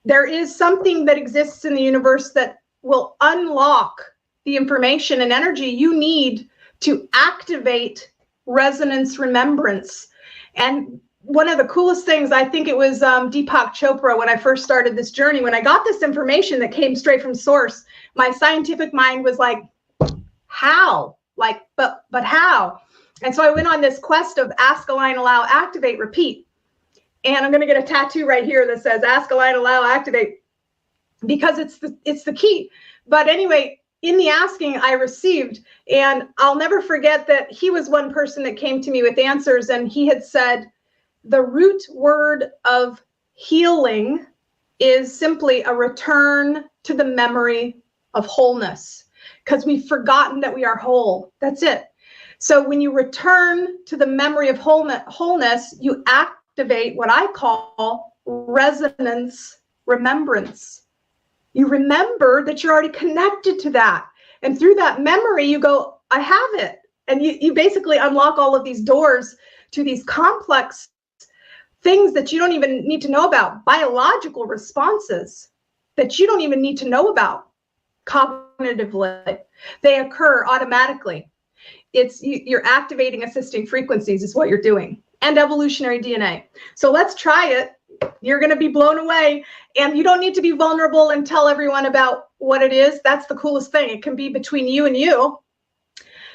there is something that exists in the universe that will unlock the information and energy you need to activate resonance remembrance. And one of the coolest things, I think it was Deepak Chopra, when I first started this journey, when I got this information that came straight from source, my scientific mind was like, how? Like, but how? And so I went on this quest of ask, align, allow, activate, repeat. And I'm going to get a tattoo right here that says ask, align, allow, activate, because it's the key. But anyway, in the asking, I received. And I'll never forget that he was one person that came to me with answers, and he had said, the root word of healing is simply a return to the memory of wholeness, because we've forgotten that we are whole. That's it. So when you return to the memory of wholeness, you activate what I call resonance remembrance. You remember that you're already connected to that. And through that memory, you go, I have it. And you basically unlock all of these doors to these complex things that you don't even need to know about, biological responses that you don't even need to know about cognitively. They occur automatically. You're activating assisting frequencies is what you're doing, and evolutionary DNA. So let's try it. You're going to be blown away, and you don't need to be vulnerable and tell everyone about what it is. That's the coolest thing. It can be between you and you.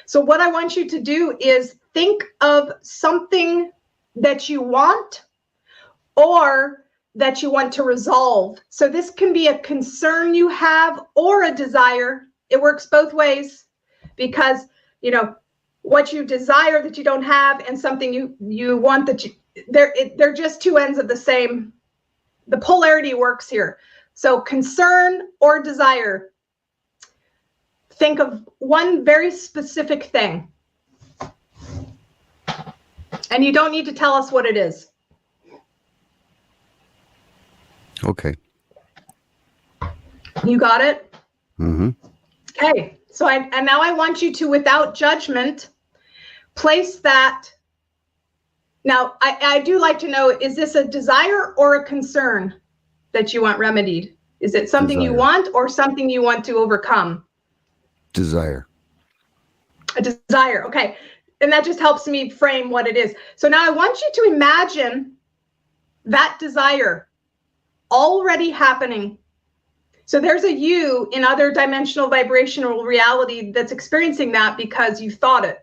So what I want you to do is think of something that you want or that you want to resolve. So this can be a concern you have or a desire. It works both ways, because, you know, what you desire that you don't have and something you want that they're just two ends of the same. The polarity works here. So concern or desire. Think of one very specific thing. And you don't need to tell us what it is. Okay. You got it? Mm-hmm. Okay. So and now I want you to, without judgment, place that. Now, I do like to know, is this a desire or a concern that you want remedied? Is it something you want or something you want to overcome? Desire. A desire. Okay. And that just helps me frame what it is. So now I want you to imagine that desire already happening. So there's a you in other dimensional vibrational reality that's experiencing that because you thought it,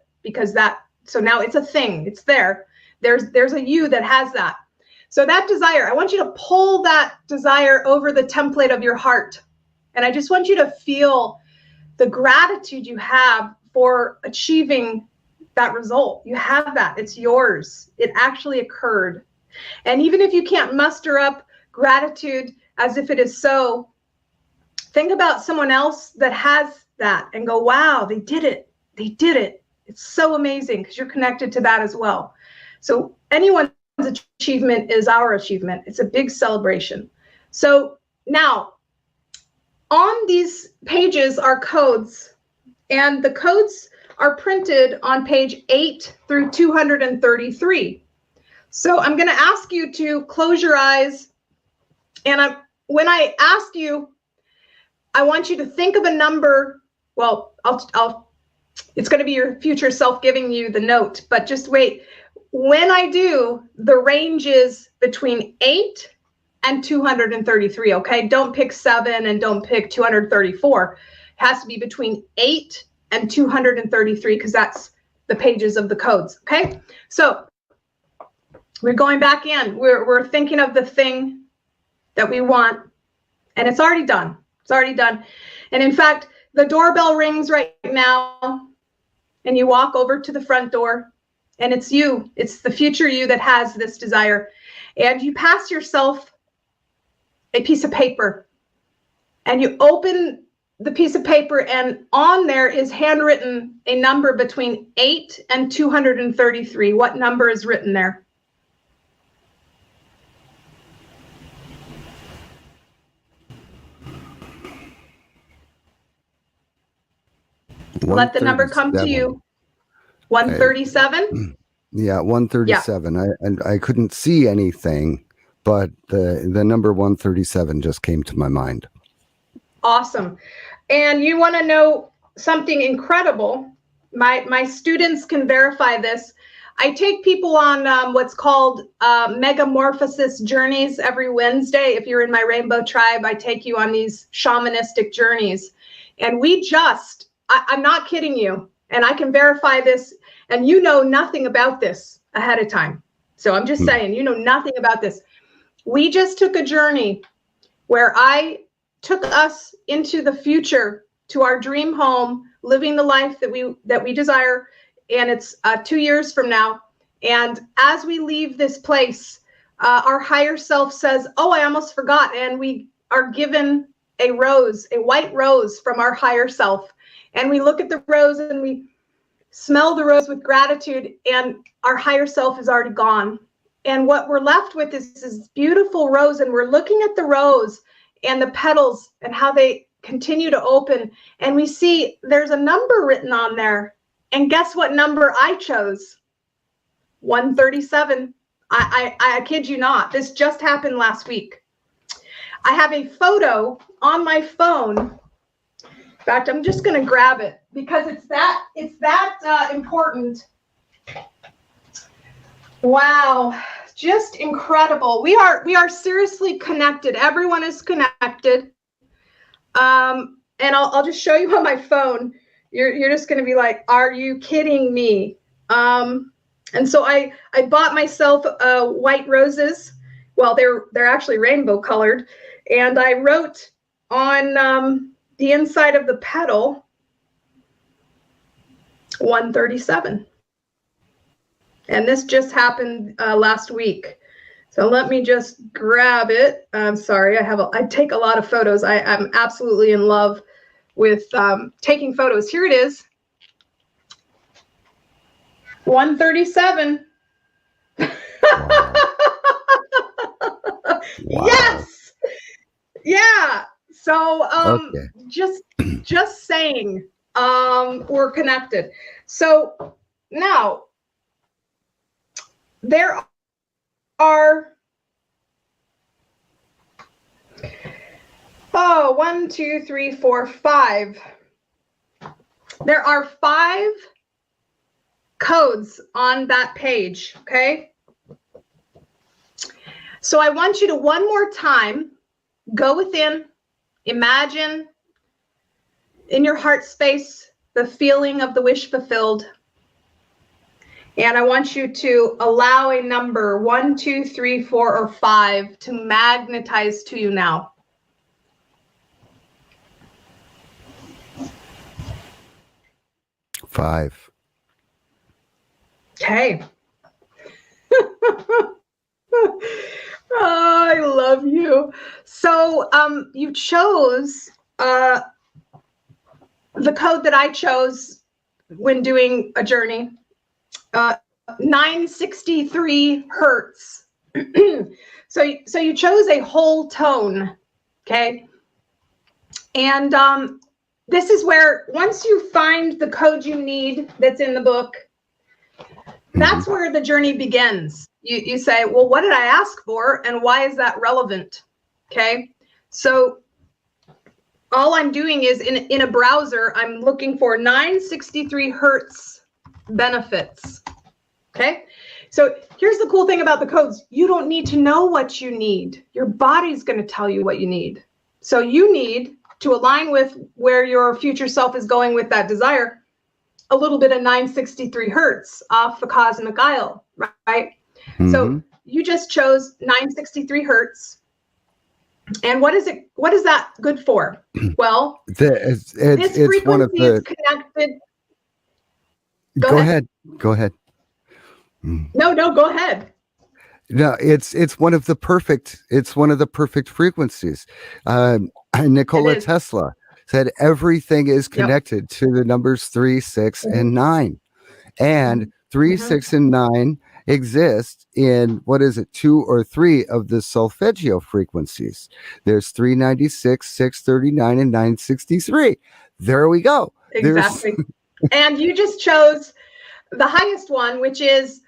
so now it's a thing, it's there. There's a you that has that. So that desire, I want you to pull that desire over the template of your heart. And I just want you to feel the gratitude you have for achieving that result. You have that, it's yours. It actually occurred. And even if you can't muster up gratitude as if it is so, think about someone else that has that and go, wow, they did it. They did it. It's so amazing, because you're connected to that as well. So anyone's achievement is our achievement. It's a big celebration. So now on these pages are codes, and the codes are printed on page 8 through 233. So I'm going to ask you to close your eyes. And when I ask you, I want you to think of a number. Well, it's going to be your future self giving you the note, but just wait. When I do, the range is between 8 and 233, okay? Don't pick 7 and don't pick 234. It has to be between 8 and 233, because that's the pages of the codes, okay? So we're going back in. We're thinking of the thing that we want, and it's already done. It's already done. And in fact, the doorbell rings right now, and you walk over to the front door, and it's you. It's the future you that has this desire. And you pass yourself a piece of paper, and you open the piece of paper, and on there is handwritten a number between 8 and 233. What number is written there? Let the number come to you. 137? Yeah, 137. Yeah. I couldn't see anything, but the number 137 just came to my mind. Awesome. And you want to know something incredible? My students can verify this. I take people on what's called megamorphosis journeys every Wednesday. If you're in my Rainbow Tribe, I take you on these shamanistic journeys. And I'm not kidding you, and I can verify this, and you know nothing about this ahead of time. So I'm just saying, you know nothing about this. We just took a journey where I took us into the future to our dream home, living the life that we desire, and it's 2 years from now. And as we leave this place, our higher self says, "Oh, I almost forgot," and we are given a rose, a white rose from our higher self, and we look at the rose and we smell the rose with gratitude, and our higher self is already gone. And what we're left with is this beautiful rose, and we're looking at the rose and the petals and how they continue to open, and we see there's a number written on there. And guess what number I chose? 137. I kid you not. This just happened last week. I have a photo on my phone. In fact, I'm just going to grab it because it's that important. Wow, just incredible. We are seriously connected. Everyone is connected. And I'll just show you on my phone. You're just going to be like, "Are you kidding me?" And so I bought myself white roses. Well, they're actually rainbow colored, and I wrote on the inside of the petal 137. And this just happened last week. So let me just grab it. I'm sorry, I take a lot of photos. I'm absolutely in love with taking photos. Here it is. 137. Wow. Yes. Yeah. So Okay. just saying, we're connected. So now there are 1, 2, 3, 4, 5. There are 5 codes on that page, okay? So I want you to one more time go within, imagine in your heart space the feeling of the wish fulfilled. And I want you to allow a number 1, 2, 3, 4, or 5 to magnetize to you now. Five. Okay. Oh, I love you. So you chose the code that I chose when doing a journey, 963 hertz. So you chose a whole tone, okay? And this is where, once you find the code you need that's in the book, that's where the journey begins. You say, well, what did I ask for and why is that relevant? Okay, so all I'm doing is in a browser, I'm looking for 963 hertz benefits. Okay, so here's the cool thing about the codes. You don't need to know what you need. Your body's going to tell you what you need. So you need to align with where your future self is going with that desire, a little bit of 963 hertz off the cosmic aisle, right? So you just chose 963 hertz. And what is that good for? Well, this frequency one of the, is connected. Go ahead. Go ahead. No, go ahead. No, it's one of the perfect frequencies. Nikola Tesla said everything is connected to the numbers 3, 6, and 9. And 3, 6, and 9 exist in, 2 or 3 of the solfeggio frequencies. There's 396, 639, and 963. There we go. Exactly. And you just chose the highest one, which is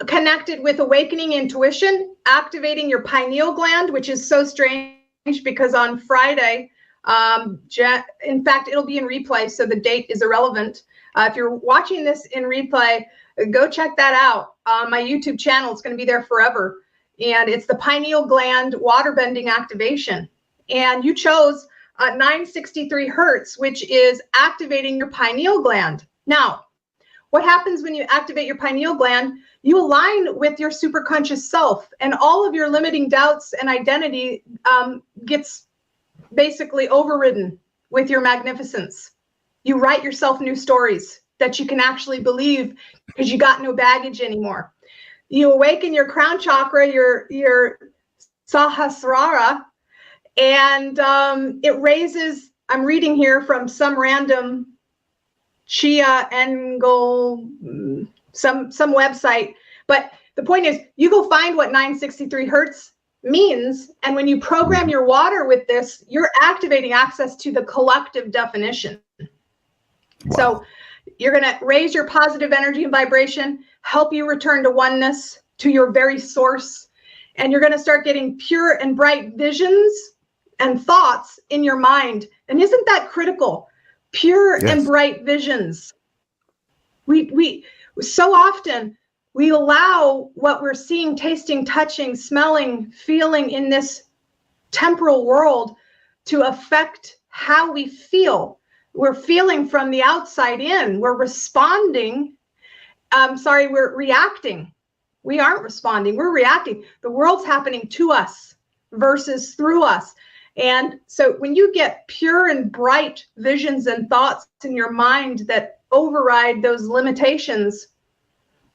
connected with awakening intuition, activating your pineal gland, which is so strange because on Friday, in fact, it'll be in replay, so the date is irrelevant. If you're watching this in replay, go check that out on my YouTube channel. It's going to be there forever. And it's the pineal gland waterbending activation. And you chose 963 hertz, which is activating your pineal gland. Now, what happens when you activate your pineal gland? You align with your superconscious self, and all of your limiting doubts and identity gets basically overridden with your magnificence. You write yourself new stories that you can actually believe because you got no baggage anymore. You awaken your crown chakra, your Sahasrara, and it raises, I'm reading here from some random Chia Engel, some website, but the point is you go find what 963 hertz means, and when you program your water with this, you're activating access to the collective definition. Wow. So you're going to raise your positive energy and vibration, help you return to oneness, to your very source, and you're going to start getting pure and bright visions and thoughts in your mind. And isn't that critical? Pure Yes. and bright visions. We so often we allow what we're seeing, tasting, touching, smelling, feeling in this temporal world to affect how we feel. We're feeling from the outside in. We're responding. We're reacting. We aren't responding. We're reacting. The world's happening to us versus through us. And so when you get pure and bright visions and thoughts in your mind that override those limitations,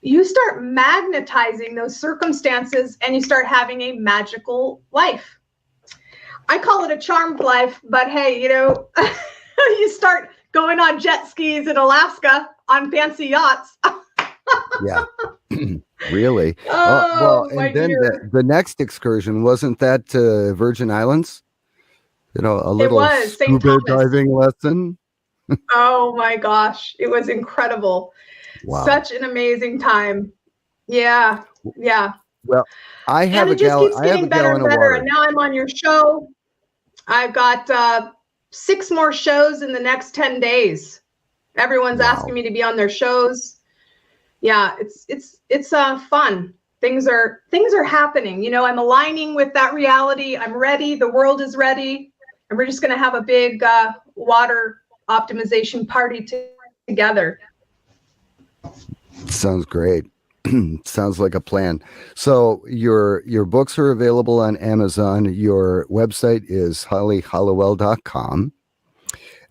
you start magnetizing those circumstances and you start having a magical life. I call it a charmed life, but hey, you start going on jet skis in Alaska on fancy yachts. Yeah. Really? Oh, and then the next excursion, wasn't that to Virgin Islands? A little St. scuba Thomas diving lesson. Oh my gosh, it was incredible. Wow. Such an amazing time. Yeah. Well, I have and a it just keeps I have a getting better gallon and of better. water. And now I'm on your show. I've got 6 more shows in the next 10 days. Everyone's asking me to be on their shows. Yeah, it's fun. Things are happening. I'm aligning with that reality. I'm ready. The world is ready. And we're just going to have a big water optimization party together. Sounds great. Sounds like a plan. So your books are available on Amazon. Your website is hollyhallowell.com.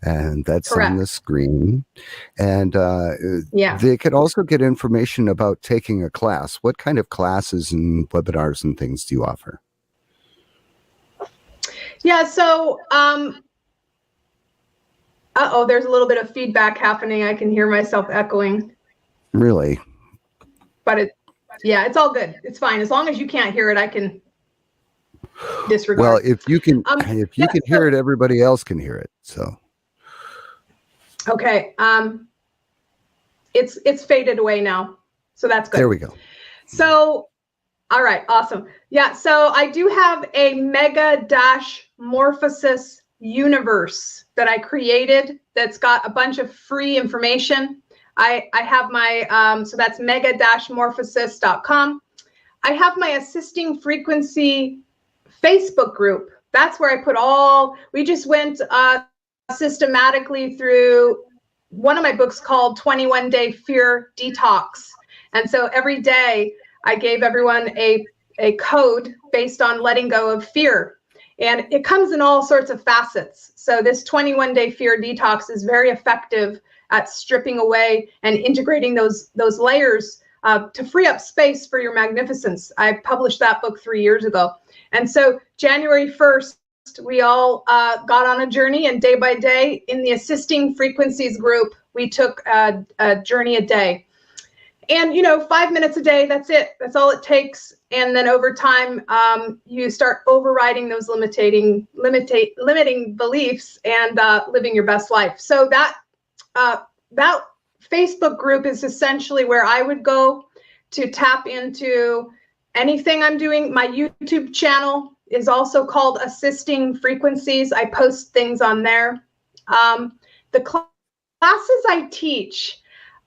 And that's Correct. on the screen. And Yeah. they could also get information about taking a class. What kind of classes and webinars and things do you offer? Yeah, so there's a little bit of feedback happening. I can hear myself echoing. Really? But it's all good. It's fine. As long as you can't hear it, I can disregard. Well, if you can hear it, everybody else can hear it. So okay. It's faded away now. So that's good. There we go. So all right, awesome. Yeah, so I do have a mega-morphosis universe that I created that's got a bunch of free information. I have my, so that's mega-morphosis.com. I have my Assisting Frequency Facebook group. That's where I put we just went systematically through one of my books called 21 Day Fear Detox. And so every day I gave everyone a code based on letting go of fear. And it comes in all sorts of facets. So this 21 Day Fear Detox is very effective at stripping away and integrating those layers to free up space for your magnificence. I published that book 3 years ago. And so January 1st, we all got on a journey, and day by day in the Assisting Frequencies group, we took a journey a day. And 5 minutes a day, that's it. That's all it takes. And then over time, you start overriding those limiting beliefs and living your best life. So that Facebook group is essentially where I would go to tap into anything I'm doing. My YouTube channel is also called Assisting Frequencies. I post things on there. The classes I teach,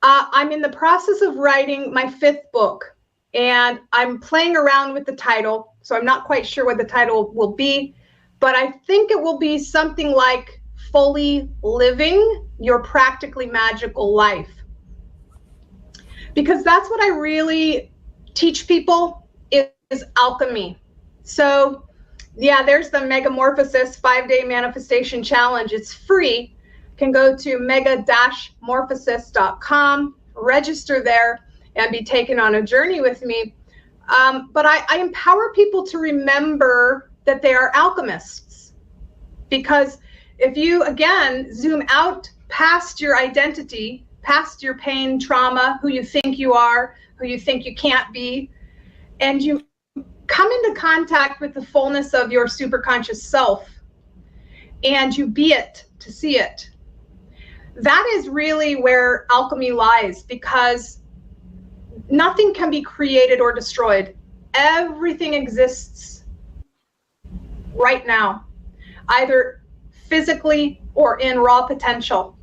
I'm in the process of writing my 5th book, and I'm playing around with the title. So I'm not quite sure what the title will be, but I think it will be something like Fully Living Your Practically Magical Life. Because that's what I really teach people is alchemy. So Yeah, there's the Megamorphosis 5-day manifestation challenge. It's free. You can go to mega-morphosis.com, register there, and be taken on a journey with me. But I empower people to remember that they are alchemists. Because if you, again, zoom out past your identity, past your pain, trauma, who you think you are, who you think you can't be, and you come into contact with the fullness of your superconscious self, and you be it to see it, that is really where alchemy lies, because nothing can be created or destroyed. Everything exists right now, either physically or in raw potential.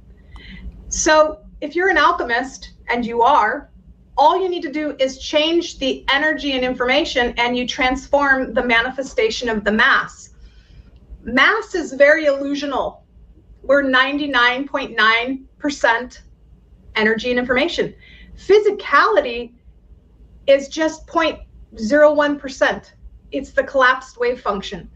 So if you're an alchemist, and you are, all you need to do is change the energy and information, and you transform the manifestation of the mass. Mass is very illusional. We're 99.9% energy and information. Physicality is just 0.01%. It's the collapsed wave function.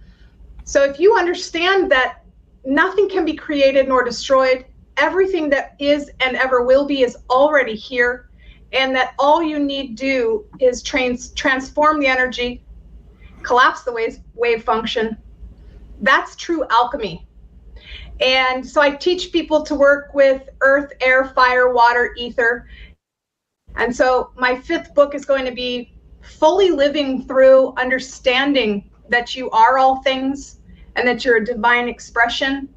So if you understand that nothing can be created nor destroyed, everything that is and ever will be is already here, and that all you need to do is transform the energy, collapse the wave function, that's true alchemy. And so I teach people to work with earth, air, fire, water, ether. And so my 5th book is going to be fully living through understanding that you are all things, and that you're a divine expression,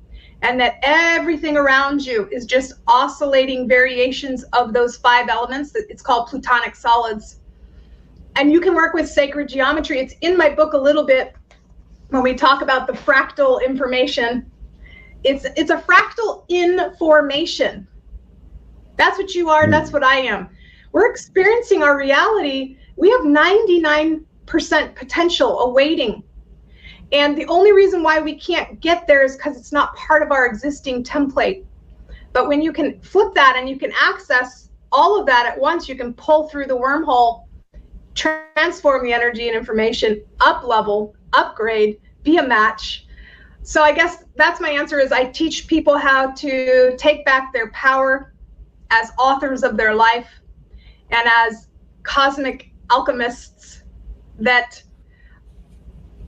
and that everything around you is just oscillating variations of those 5 elements. It's called plutonic solids. And you can work with sacred geometry. It's in my book a little bit when we talk about the fractal information. It's a fractal information. That's what you are, that's what I am. We're experiencing our reality. We have 99% potential awaiting. And the only reason why we can't get there is because it's not part of our existing template. But when you can flip that and you can access all of that at once, you can pull through the wormhole, transform the energy and information, up level, upgrade, be a match. So I guess that's my answer, is I teach people how to take back their power as authors of their life and as cosmic alchemists that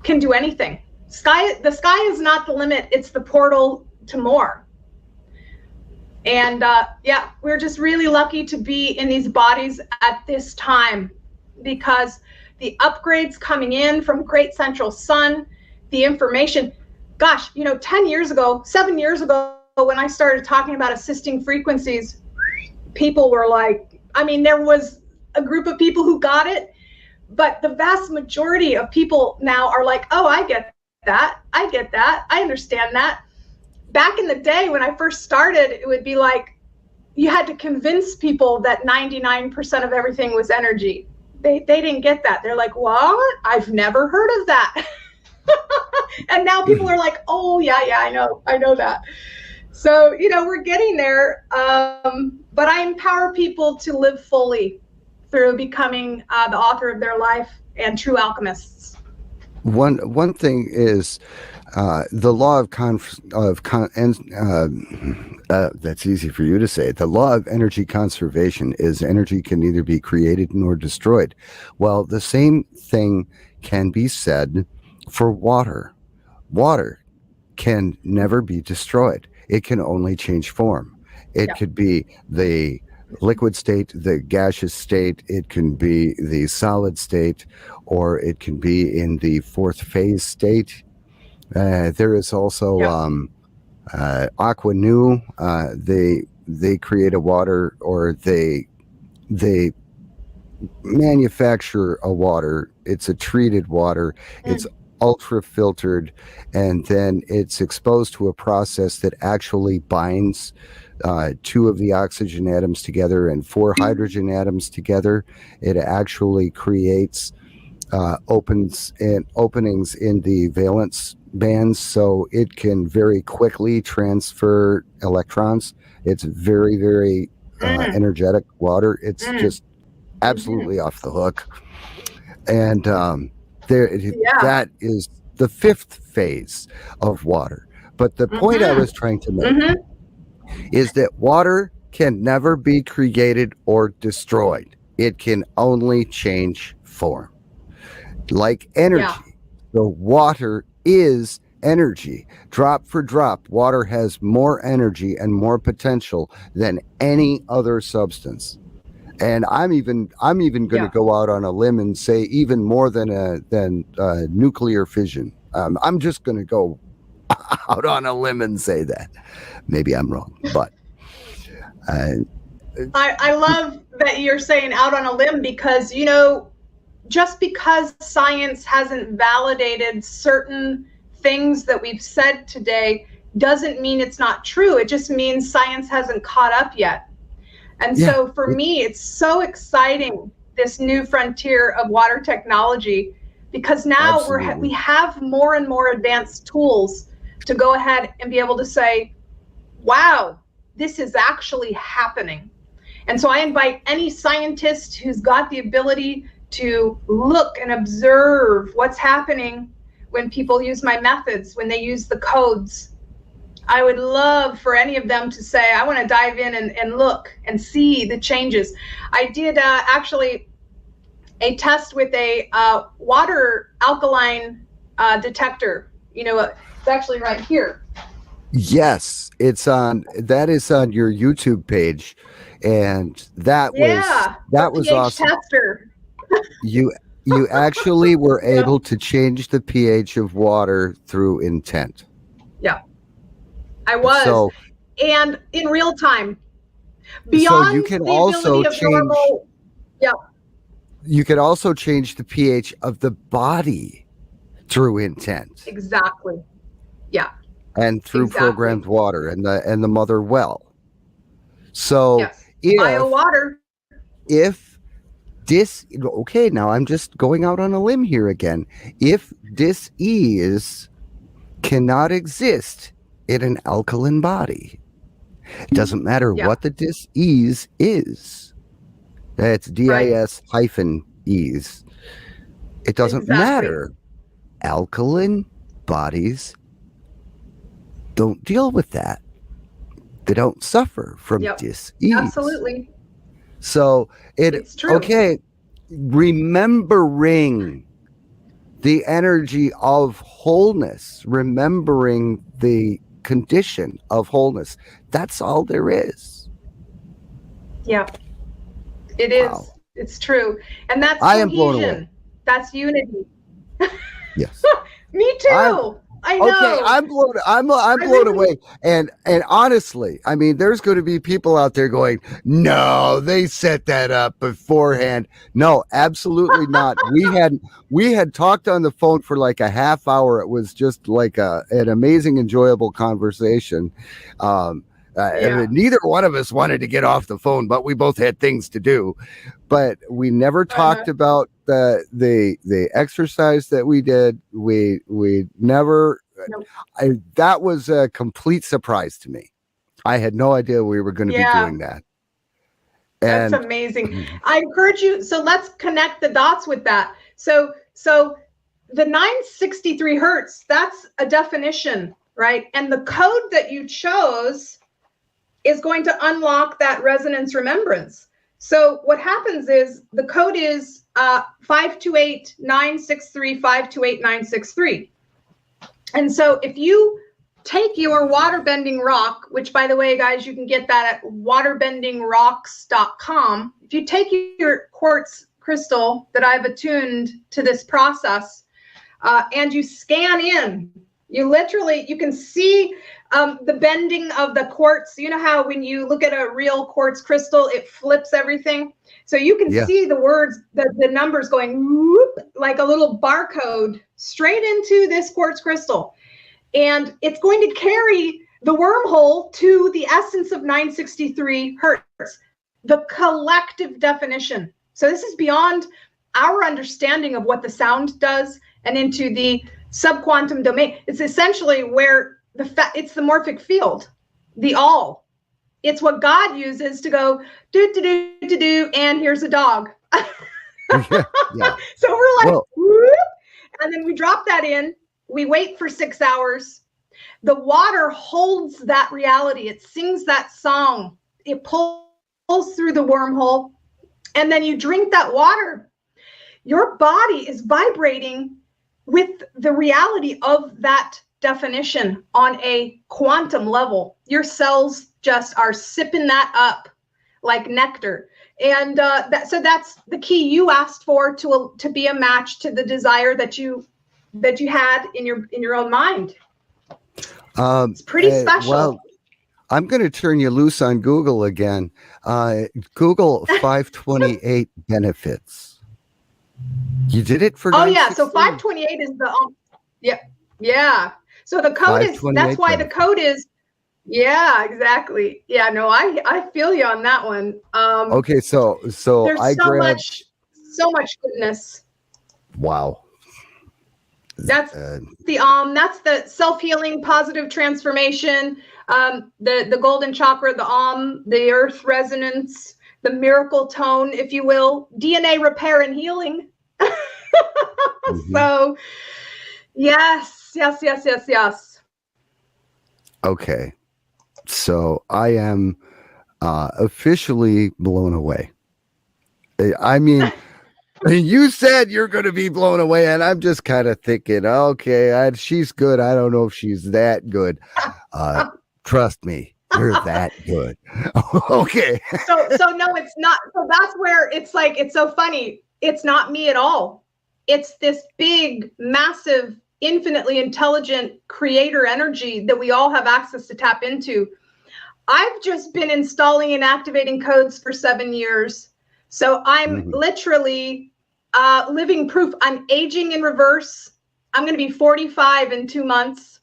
can do anything. The sky is not the limit, it's the portal to more. And yeah, we're just really lucky to be in these bodies at this time, because the upgrades coming in from Great Central Sun, the information, gosh, 10 years ago, 7 years ago, when I started talking about assisting frequencies, people were like, there was a group of people who got it, but the vast majority of people now are like, oh, I get that, I understand that. Back in the day when I first started, it would be like you had to convince people that 99% of everything was energy. They didn't get that. They're like, what? I've never heard of that. And now people are like, oh, yeah, I know that. So, we're getting there. But I empower people to live fully through becoming the author of their life and true alchemists. One thing is the law of that's easy for you to say. The law of energy conservation is energy can neither be created nor destroyed. Well, the same thing can be said for water. Water can never be destroyed. It can only change form. It could be the liquid state, the gaseous state, it can be the solid state, or it can be in the 4th phase state. There is also Aqua Nu. They create a water, or they manufacture a water. It's a treated water. It's ultra filtered, and then it's exposed to a process that actually binds 2 of the oxygen atoms together and 4 hydrogen atoms together. It actually creates openings in the valence bands, so it can very quickly transfer electrons. It's very, very energetic water. It's just absolutely off the hook. And that is the fifth phase of water. But the point I was trying to make is that water can never be created or destroyed. It can only change form. Like energy. Yeah. The water is energy. Drop for drop, water has more energy and more potential than any other substance. And I'm even going to go out on a limb and say even more than nuclear fission. I'm just going to go out on a limb and say that. Maybe I'm wrong, but I love that you're saying out on a limb, because just because science hasn't validated certain things that we've said today doesn't mean it's not true. It just means science hasn't caught up yet. And so for me, it's so exciting, this new frontier of water technology, because now we have more and more advanced tools to go ahead and be able to say, wow, this is actually happening. And so I invite any scientist who's got the ability to look and observe what's happening when people use my methods, when they use the codes. I would love for any of them to say, I want to dive in and look and see the changes. I did actually a test with a water alkaline detector. It's actually right here. Yes, that is on your YouTube page, and that was awesome. Tester. You actually were able to change the pH of water through intent. Yeah, I was, and in real time. Beyond so you can the also ability of normal, you could also change the pH of the body through intent. Exactly. Yeah. And through programmed water and the mother well. So bio water. Now I'm just going out on a limb here again. If dis-ease cannot exist in an alkaline body, it doesn't matter what the dis-ease is. That's dis hyphen ease. It doesn't matter. Alkaline bodies don't deal with that. They don't suffer from dis-ease. Absolutely. So it's true. Okay, remembering the energy of wholeness, remembering the condition of wholeness. That's all there is. Yeah, it is. Wow. It's true. And that's cohesion. I am blown away. That's unity. Yes. Me too. I know. Okay, I'm blown away. And honestly, I mean, there's going to be people out there going, "No, they set that up beforehand." No, absolutely not. We had talked on the phone for like a half hour. It was just like an amazing, enjoyable conversation. Neither one of us wanted to get off the phone, but we both had things to do. But we never talked about the exercise that we did. We never. Nope. That was a complete surprise to me. I had no idea we were going to be doing that. And that's amazing. I encourage you. So let's connect the dots with that. So the 963 hertz. That's a definition, right? And the code that you chose is going to unlock that resonance remembrance. So what happens is the code is 528-963, 528-963. And so if you take your waterbending rock, which by the way, guys, you can get that at waterbendingrocks.com. If you take your quartz crystal that I've attuned to this process and you scan in, you can see the bending of the quartz. You know how when you look at a real quartz crystal, it flips everything. So you can see the words, the numbers going whoop, like a little barcode straight into this quartz crystal. And it's going to carry the wormhole to the essence of 963 hertz, the collective definition. So this is beyond our understanding of what the sound does and into the subquantum domain. It's essentially where it's the morphic field, the all. It's what God uses to go do, and here's a dog. So we're like, whoop, and then we drop that in, we wait for 6 hours. The water holds that reality. It sings that song. It pulls through the wormhole. And then you drink that water. Your body is vibrating with the reality of that definition on a quantum level. Your cells just are sipping that up like nectar. And so that's the key you asked for to be a match to the desire that you had in your own mind. It's pretty special. Well, I'm going to turn you loose on Google again. Google 528 benefits. You did it for 916? Yeah, so 528 is the yeah. So the code is, that's why the code is, yeah, exactly. Yeah, no, I feel you on that one. Okay, so there's so much goodness. Wow. That's the self-healing positive transformation, the golden chakra, the earth resonance, the miracle tone, if you will, DNA repair and healing. Mm-hmm. So yes. Okay. So I am officially blown away. I mean, you said you're going to be blown away, and I'm just kind of thinking, okay, she's good. I don't know if she's that good. Trust me, you're that good. Okay. So no, it's not. So that's where it's like, it's so funny. It's not me at all. It's this big, massive, infinitely intelligent creator energy that we all have access to tap into. I've just been installing and activating codes for 7 years. So I'm literally living proof. I'm aging in reverse. I'm going to be 45 in 2 months.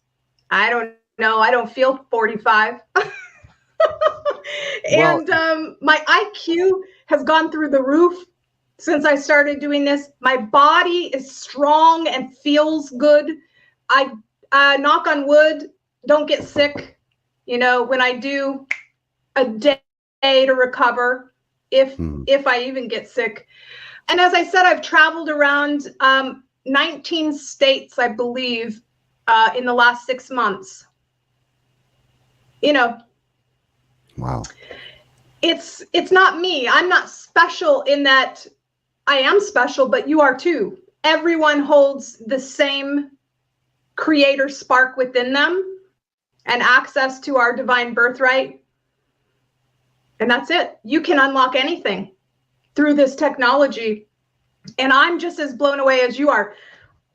I don't know. I don't feel 45. And my IQ has gone through the roof since I started doing this. My body is strong and feels good. I knock on wood, don't get sick. You know, when I do a day to recover, if I even get sick. And as I said, I've traveled around 19 states, I believe, in the last 6 months. You know. Wow. It's not me. I'm not special in that. I am special, but you are too. Everyone holds the same creator spark within them and access to our divine birthright. And that's it. You can unlock anything through this technology. And I'm just as blown away as you are.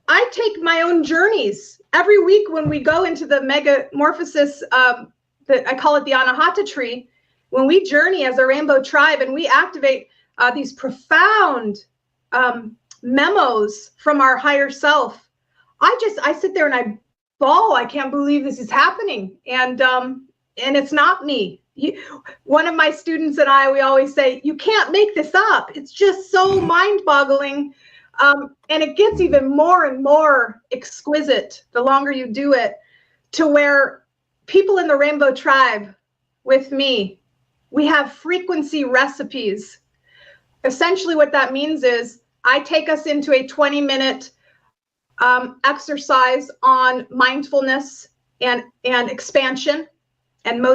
I take my own journeys every week when we go into the megamorphosis, that I call it the Anahata tree. When we journey as a rainbow tribe and we activate these profound memos from our higher self, I sit there and I bawl. I can't believe this is happening. And it's not me. One of my students and we always say, you can't make this up. It's just so mind-boggling. And it gets even more and more exquisite the longer you do it, to where people in the Rainbow Tribe with me, we have frequency recipes. Essentially what that means is I take us into a 20-minute exercise on mindfulness and expansion and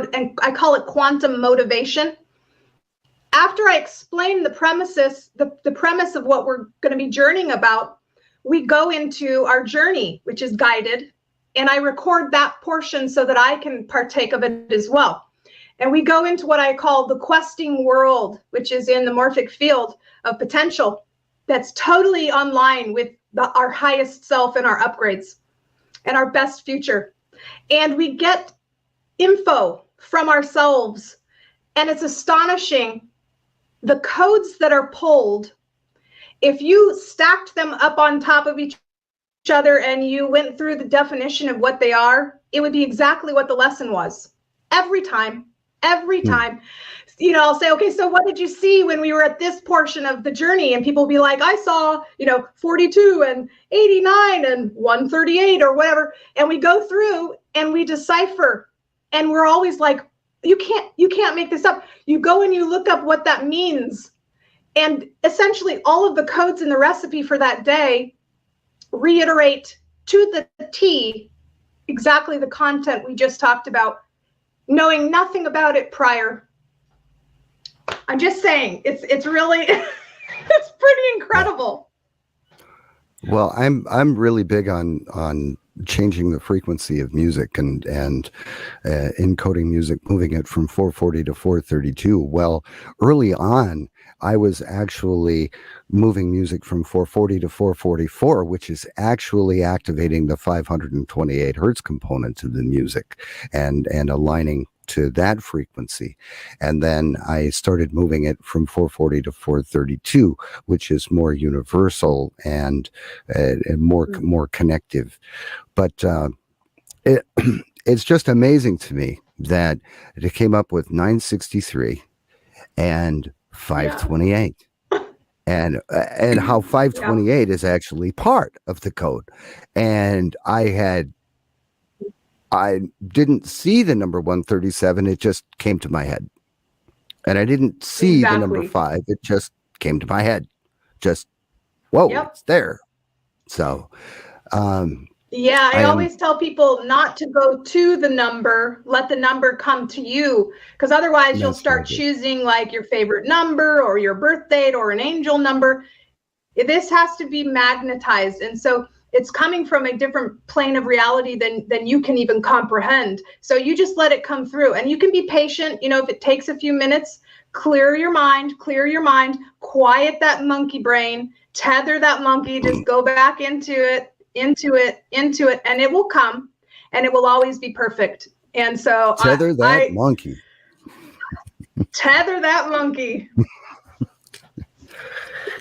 I call it quantum motivation. After I explain the premises, the premise of what we're going to be journeying about, we go into our journey, which is guided, and I record that portion so that I can partake of it as well. And we go into what I call the questing world, which is in the morphic field of potential that's totally online with our highest self and our upgrades and our best future. And we get info from ourselves, and it's astonishing the codes that are pulled. If you stacked them up on top of each other and you went through the definition of what they are, it would be exactly what the lesson was. Every time. You know, I'll say, okay, so what did you see when we were at this portion of the journey? And people will be like, I saw, 42 and 89 and 138 or whatever. And we go through and we decipher. And we're always like, you can't make this up. You go and you look up what that means. And essentially all of the codes in the recipe for that day reiterate to the T exactly the content we just talked about, knowing nothing about it prior. I'm just saying, it's really, it's pretty incredible. Well, I'm really big on changing the frequency of music and encoding music, moving it from 440 to 432. Well, early on, I was actually moving music from 440 to 444, which is actually activating the 528 hertz component of the music and aligning to that frequency. And then I started moving it from 440 to 432, which is more universal and more connective. But it's just amazing to me that it came up with 963 and 528. And how 528 is actually part of the code. And I didn't see the number 137. It just came to my head. And I didn't see the number 5. It just came to my head. Just, whoa, it's there. So, yeah, I always tell people not to go to the number, let the number come to you, because otherwise you'll start choosing like your favorite number or your birth date or an angel number. This has to be magnetized. And so it's coming from a different plane of reality than you can even comprehend. So you just let it come through, and you can be patient. You know, if it takes a few minutes, clear your mind, quiet that monkey brain, tether that monkey, just go back into it, and it will come, and it will always be perfect. And so tether that monkey. Tether that monkey.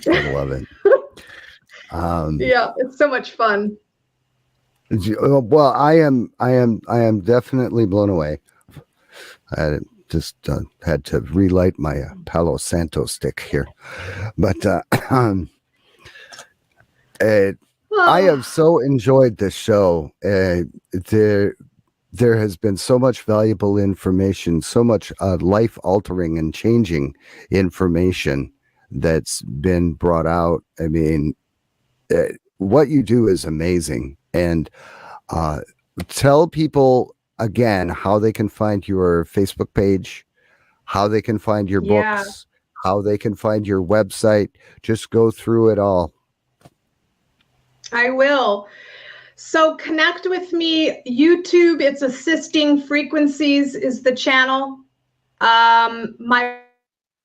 I love it. Yeah, it's so much fun. Well, I am definitely blown away. I just had to relight my Palo Santo stick here, but I have so enjoyed this show. There has been so much valuable information, so much life-altering and changing information that's been brought out. I mean, what you do is amazing. And tell people again how they can find your Facebook page, how they can find your books, how they can find your website. Just go through it all. I will. So connect with me. YouTube, it's Assisting Frequencies is the channel. My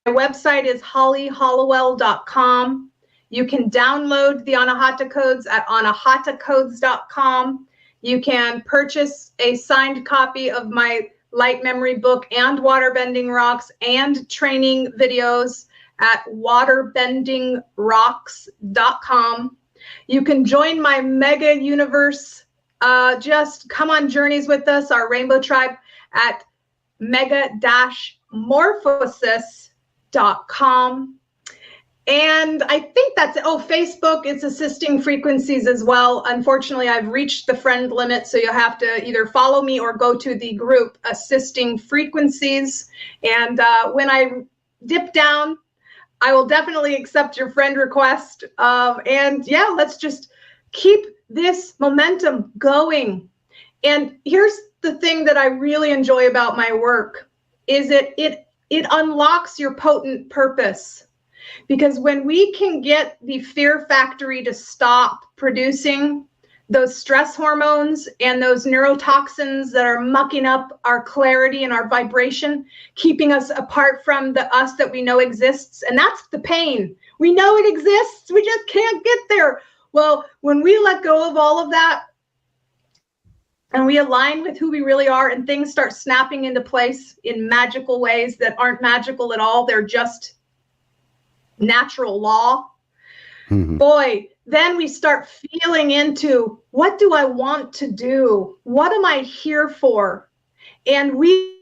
website is hollyhallowell.com. You can download the Anahata codes at anahatacodes.com. You can purchase a signed copy of my light memory book and waterbending rocks and training videos at waterbendingrocks.com. You can join my mega universe. Just come on journeys with us, our Rainbow Tribe, at mega-morphosis.com. And I think that's it. Oh, Facebook, it's Assisting Frequencies as well. Unfortunately, I've reached the friend limit, so you'll have to either follow me or go to the group Assisting Frequencies. And when I dip down, I will definitely accept your friend request. And yeah, let's just keep this momentum going. And here's the thing that I really enjoy about my work is it unlocks your potent purpose. Because when we can get the fear factory to stop producing those stress hormones and those neurotoxins that are mucking up our clarity and our vibration, keeping us apart from the us that we know exists. And that's the pain. We know it exists. We just can't get there. Well, when we let go of all of that and we align with who we really are and things start snapping into place in magical ways that aren't magical at all, they're just natural law. Boy, then we start feeling into, what do I want to do? What am I here for? And we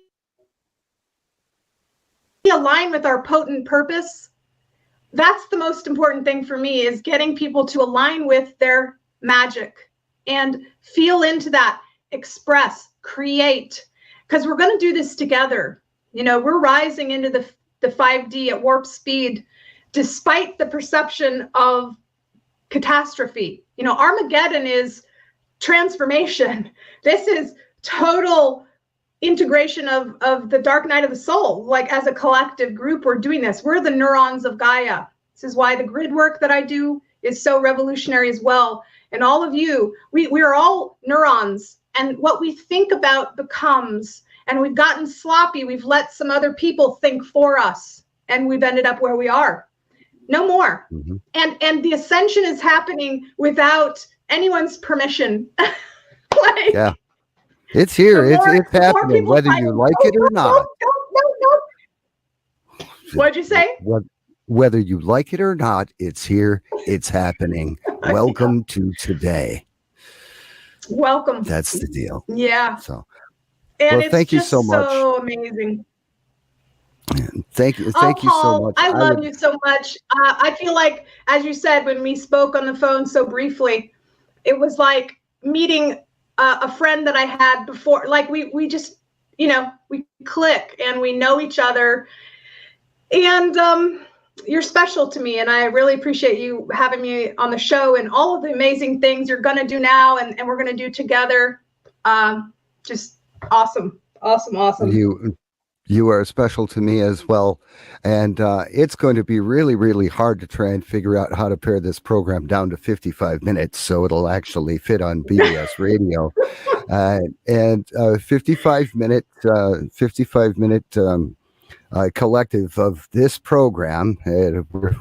align with our potent purpose. That's the most important thing for me, is getting people to align with their magic and feel into that, express, create, because we're going to do this together. You know, we're rising into the 5D at warp speed, despite the perception of catastrophe. You know, Armageddon is transformation. This is total integration of the dark night of the soul. Like, as a collective group, we're doing this. We're the neurons of Gaia. This is why the grid work that I do is so revolutionary as well. And all of you, we are all neurons, and what we think about becomes, and we've gotten sloppy. We've let some other people think for us, and we've ended up where we are. No more. Mm-hmm. And the ascension is happening without anyone's permission. Like, yeah, it's here. It's happening, whether you like it or not. No. What'd you say? Whether you like it or not, it's here. It's happening. Welcome to today. Welcome. That's the deal. Yeah. So, and well, it's thank you just so much. So amazing. Thank you Paul, so much. I love you so much. I feel like, as you said, when we spoke on the phone so briefly, it was like meeting a friend that I had before. Like, we just, we click and we know each other. And you're special to me, and I really appreciate you having me on the show and all of the amazing things you're going to do now and we're going to do together. Just awesome. You are special to me as well. And it's going to be really, really hard to try and figure out how to pare this program down to 55 minutes so it'll actually fit on BBS radio. And 55 minute collective of this program. We're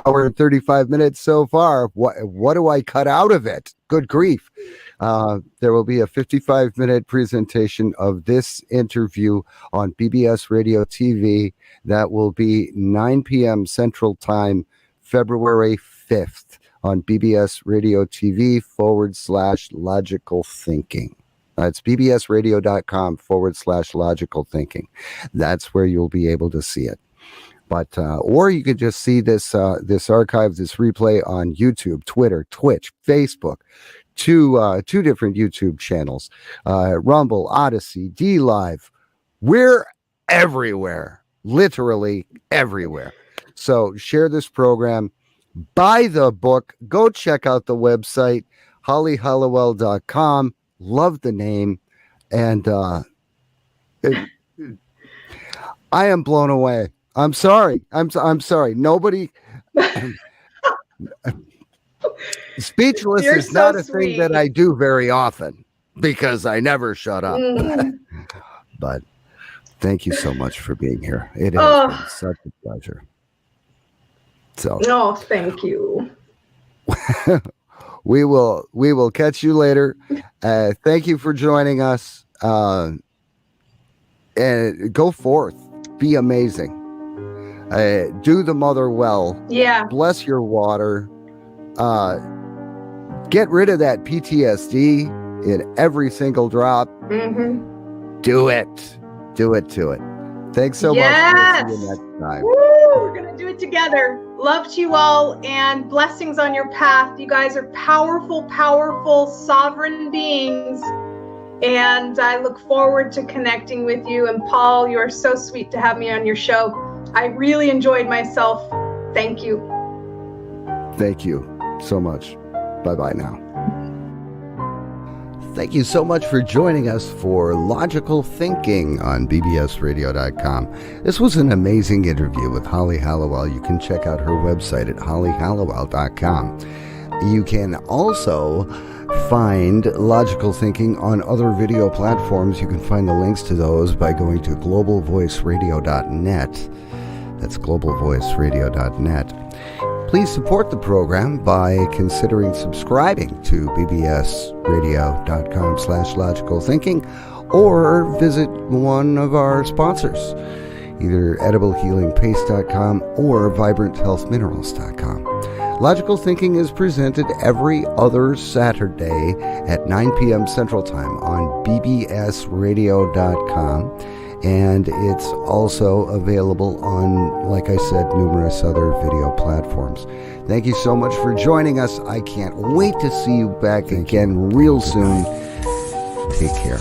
hour and 35 minutes so far. What do I cut out of it? Good grief. There will be a 55-minute presentation of this interview on BBS Radio TV. That will be 9 p.m. Central Time, February 5th on BBS Radio TV /logical thinking. It's bbsradio.com/logical thinking. That's where you'll be able to see it. But or you could just see this archive, this replay on YouTube, Twitter, Twitch, Facebook, two different YouTube channels, Rumble, Odyssey, DLive. We're everywhere, literally everywhere. So share this program, buy the book, go check out the website, hollyhallowell.com. Love the name, and I am blown away. I'm sorry. I'm sorry. Nobody. Speechless You're is not a sweet. thing that I do very often because I never shut up. But thank you so much for being here. It has been such a pleasure. So. No, thank you. We will catch you later. Thank you for joining us. And go forth. Be amazing. Do the mother well. Yeah. Bless your water. Get rid of that PTSD in every single drop. Mm-hmm. Do it. Do it to it. Thanks so much. See you next time. Woo, we're going to do it together. Love to you all and blessings on your path. You guys are powerful, powerful, sovereign beings. And I look forward to connecting with you. And Paul, you are so sweet to have me on your show. I really enjoyed myself. Thank you. Thank you so much. Bye-bye now. Thank you so much for joining us for Logical Thinking on bbsradio.com. This was an amazing interview with Holly Hallowell. You can check out her website at hollyhallowell.com. You can also find Logical Thinking on other video platforms. You can find the links to those by going to globalvoiceradio.net. That's globalvoiceradio.net. Please support the program by considering subscribing to bbsradio.com/logical thinking or visit one of our sponsors, either ediblehealingpaste.com or vibranthealthminerals.com. Logical Thinking is presented every other Saturday at 9 p.m. Central Time on bbsradio.com. And it's also available on, like I said, numerous other video platforms. Thank you so much for joining us. I can't wait to see you back again real soon. Take care.